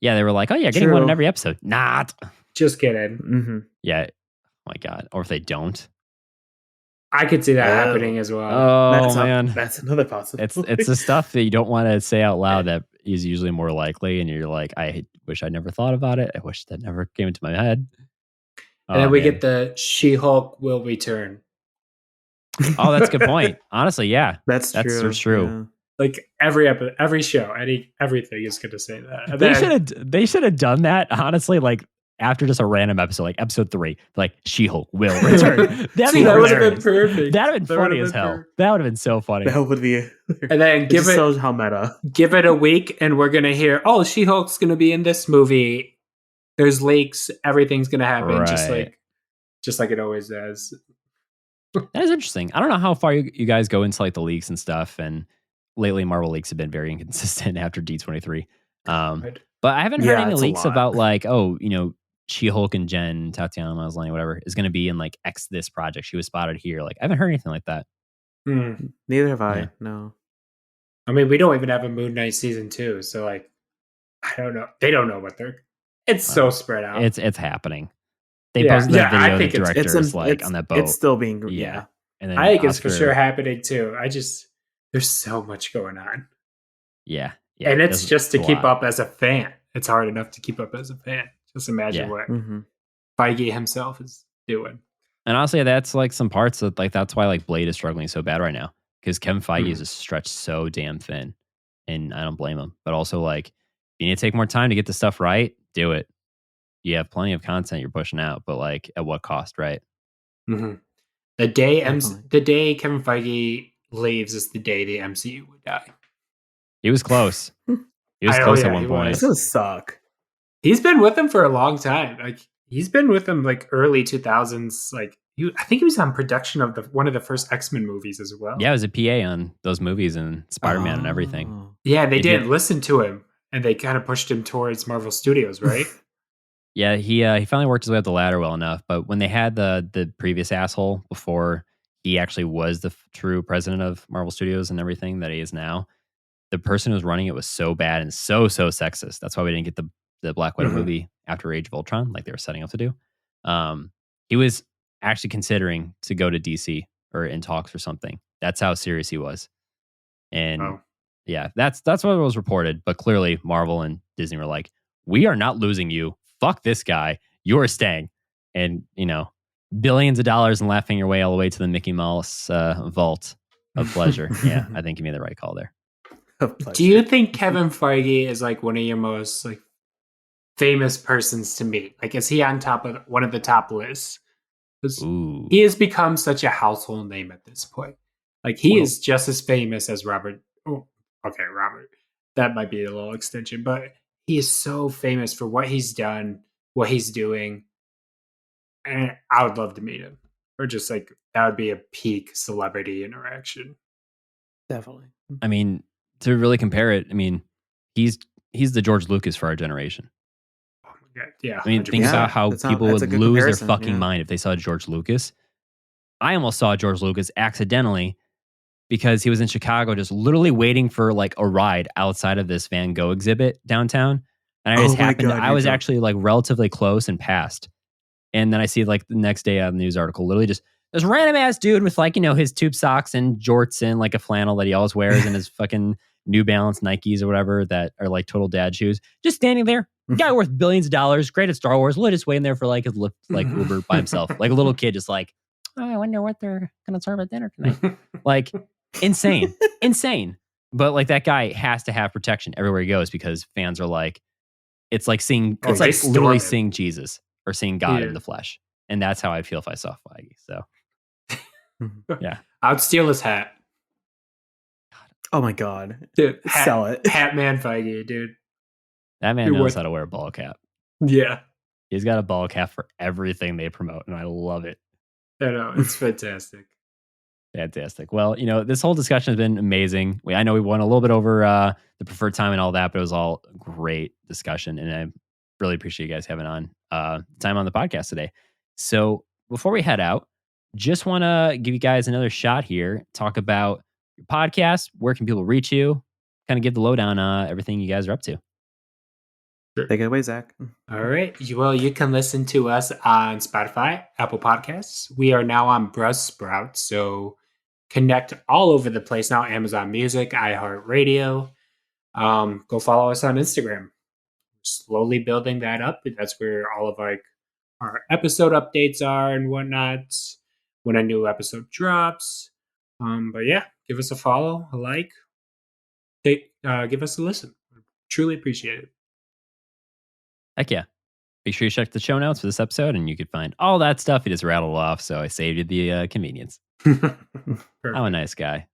Yeah, they were like, oh yeah, getting one in every episode. Not. Just kidding. Mm-hmm. Yeah. Oh my God. Or if they don't. I could see that happening as well. Oh man, that's another possibility. It's the stuff that you don't want to say out loud that is usually more likely, and you're like, I wish I never thought about it. I wish that never came into my head. And then we get the She-Hulk will return. Oh, that's a good point. Honestly, yeah, that's true. Yeah. Like every show, everything is going to say that. They should have done that. Honestly, like after just a random episode, like episode 3, like She-Hulk will return. That'd be that would have been hilarious. perfect. That'd have been That funny would've as been hell. perfect. That would have been so funny. That would be. And then It just shows how meta. give it a week, and we're gonna hear, oh, She-Hulk's gonna be in this movie. There's leaks. Everything's gonna happen, just Right. like it always does. That is interesting. I don't know how far you guys go into like the leaks and stuff. And lately, Marvel leaks have been very inconsistent after D23. Right. But I haven't heard Yeah, any it's a leaks lot. about like, oh, She-Hulk and Jen, Tatiana Maslany, whatever, is going to be in like X this project. She was spotted here. Like, I haven't heard anything like that. Neither have I. Yeah. No. I mean, we don't even have a Moon Knight season 2, so like, I don't know. They don't know what they're. It's so spread out. It's happening. They Yeah, posted that yeah, I video of think the it's- directors like on that boat. It's still being. Yeah. Yeah. And then I think it's for Oscar- sure happening too. There's so much going on. Yeah. And it's there's just to a keep lot. up as a fan. It's hard enough to keep up as a fan. Just imagine Yeah. what Mm-hmm. Feige himself is doing. And honestly, that's like some parts that like that's why like Blade is struggling so bad right now because Kevin Feige is just stretched so damn thin, and I don't blame him. But also like you need to take more time to get the stuff right. Do it. You have plenty of content you're pushing out, but like at what cost, right? Mm-hmm. The day Definitely. the day Kevin Feige leaves is the day the MCU would die. He was close. He was I know, close yeah, at one he point. It's gonna suck. He's been with them for a long time. Like he's been with them like early 2000s. Like I think he was on production of one of the first X-Men movies as well. Yeah, it was a PA on those movies and Spider-Man and everything. Oh. Yeah, they He didn't did. listen to him, and they kind of pushed him towards Marvel Studios, right? Yeah, he finally worked his way up the ladder well enough. But when they had the previous asshole before he actually was the true president of Marvel Studios and everything that he is now, the person who was running it was so bad and so sexist. That's why we didn't get the Black Widow Mhm. movie after Age of Ultron, like they were setting up to do. He was actually considering to go to DC or in talks or something. That's how serious he was. And Oh. yeah, that's what was reported. But clearly, Marvel and Disney were like, "We are not losing you. Fuck this guy. You're staying." And billions of dollars and laughing your way all the way to the Mickey Mouse vault of pleasure. Yeah, I think you made the right call there. Do you think Kevin Feige is like one of your most like famous persons to meet? Like, is he on top of one of the top lists? 'Cause Ooh, he has become such a household name at this point. Like, he is just as famous as Robert. Oh, okay, Robert. That might be a little extension, but he is so famous for what he's done, what he's doing. And I would love to meet him. Or just like, that would be a peak celebrity interaction. Definitely. I mean, to really compare it, I mean, he's the George Lucas for our generation. Oh my God. Yeah. I mean, think 100%. about how That's not- people that's a would good lose their comparison, fucking yeah. mind if they saw George Lucas. I almost saw George Lucas accidentally because he was in Chicago just literally waiting for like a ride outside of this Van Gogh exhibit downtown. And I just Oh my happened, God, I you was don't- actually like relatively close and passed. And then I see like the next day on the news article, literally just this random ass dude with like, his tube socks and jorts and like a flannel that he always wears and his fucking New Balance Nikes or whatever that are like total dad shoes. Just standing there. Guy worth billions of dollars, great at Star Wars, literally just waiting there for like his Lyft, like Uber by himself. Like a little kid just like, oh, I wonder what they're going to serve at dinner tonight. Like insane. But like that guy has to have protection everywhere he goes because fans are like, it's like seeing, Oh, it's they like storm literally him. seeing Jesus or seeing God Yeah. in the flesh. And that's how I'd feel if I saw Feige. So yeah. I would steal his hat. Oh my God. Dude, Sell it. Hat Man Feige, dude. That man You're knows worth- how to wear a ball cap. Yeah. He's got a ball cap for everything they promote, and I love it. I know. It's fantastic. Fantastic. Well, this whole discussion has been amazing. I know we went a little bit over the preferred time and all that, but it was all great discussion, and I really appreciate you guys having on time on the podcast today. So before we head out, just want to give you guys another shot here, talk about your podcast. Where can people reach you? Kind of give the lowdown on everything you guys are up to. Take it away, Zach. All right. Well, you can listen to us on Spotify, Apple Podcasts. We are now on Buzzsprout, so connect all over the place now. Amazon Music, iHeartRadio. Go follow us on Instagram. Slowly building that up. That's where all of our episode updates are and whatnot. When a new episode drops. But yeah, give us a follow, a like. Give us a listen. Truly appreciate it. Heck yeah. Make sure you check the show notes for this episode, and you could find all that stuff he just rattled off. So I saved you the convenience. I'm a nice guy.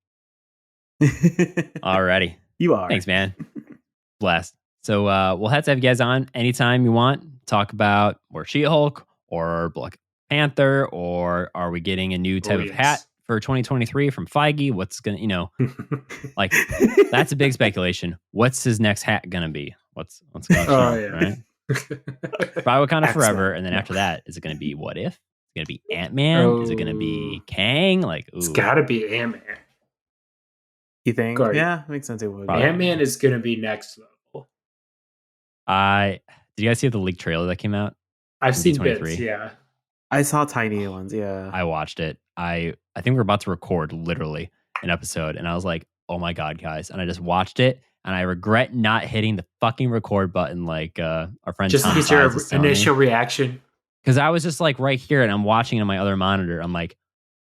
Alrighty. You are. Thanks, man. Blast. So we'll have to have you guys on anytime you want. Talk about more She-Hulk or Black Panther, or are we getting a new type of hat for 2023 from Feige? What's gonna, like that's a big speculation. What's his next hat gonna be? What's going on? Right? Probably Wakanda Forever, and then after that, is it gonna be What If? Is it gonna be Ant-Man? Is it gonna be Kang? Like, ooh. It's gotta be Ant-Man. You think? Guardian. Yeah, makes sense. It would. Ant-Man is gonna be next level. Did you guys see the leaked trailer that came out? I've seen bits. Yeah, I saw tiny ones. Yeah, I watched it. I think we're about to record literally an episode, and I was like, "Oh my god, guys!" And I just watched it, and I regret not hitting the fucking record button like our friend just Tom to get your Sides is telling initial me. reaction. Because I was just like right here, and I'm watching it on my other monitor. I'm like,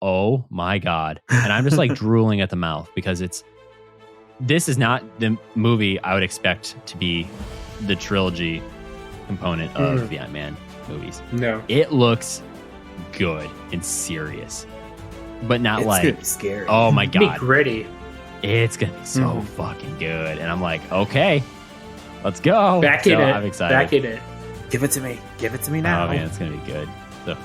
"Oh my god!" And I'm just like drooling at the mouth because this is not the movie I would expect to be the trilogy component of the Ant-Man movies. No, it looks good and serious, but not it's like gonna be scary. Oh my god, be gritty. It's gonna be so fucking good, and I'm like, okay, let's go. Back in it. I'm excited. Back in it. Give it to me. Give it to me now. Oh man, it's gonna be good. So,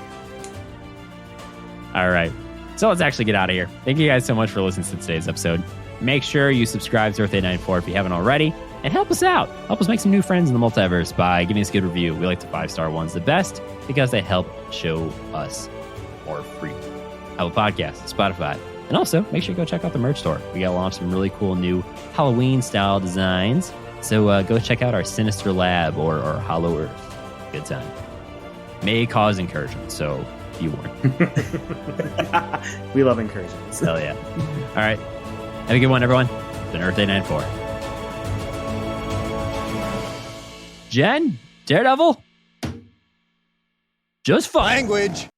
all right, so let's actually get out of here. Thank you guys so much for listening to today's episode. Make sure you subscribe to Earth 894 if you haven't already, and help us out. Help us make some new friends in the multiverse by giving us a good review. We like the 5-star ones the best because they help show us more free. Apple Podcasts, Spotify. And also, make sure you go check out the merch store. We got launched some really cool new Halloween-style designs. So go check out our Sinister Lab or Hollow Earth. Good time. May cause incursion, so be warned. We love incursions. Hell yeah. All right. Have a good one, everyone. It's been Earth 894. Jen, Daredevil, just fine. Language.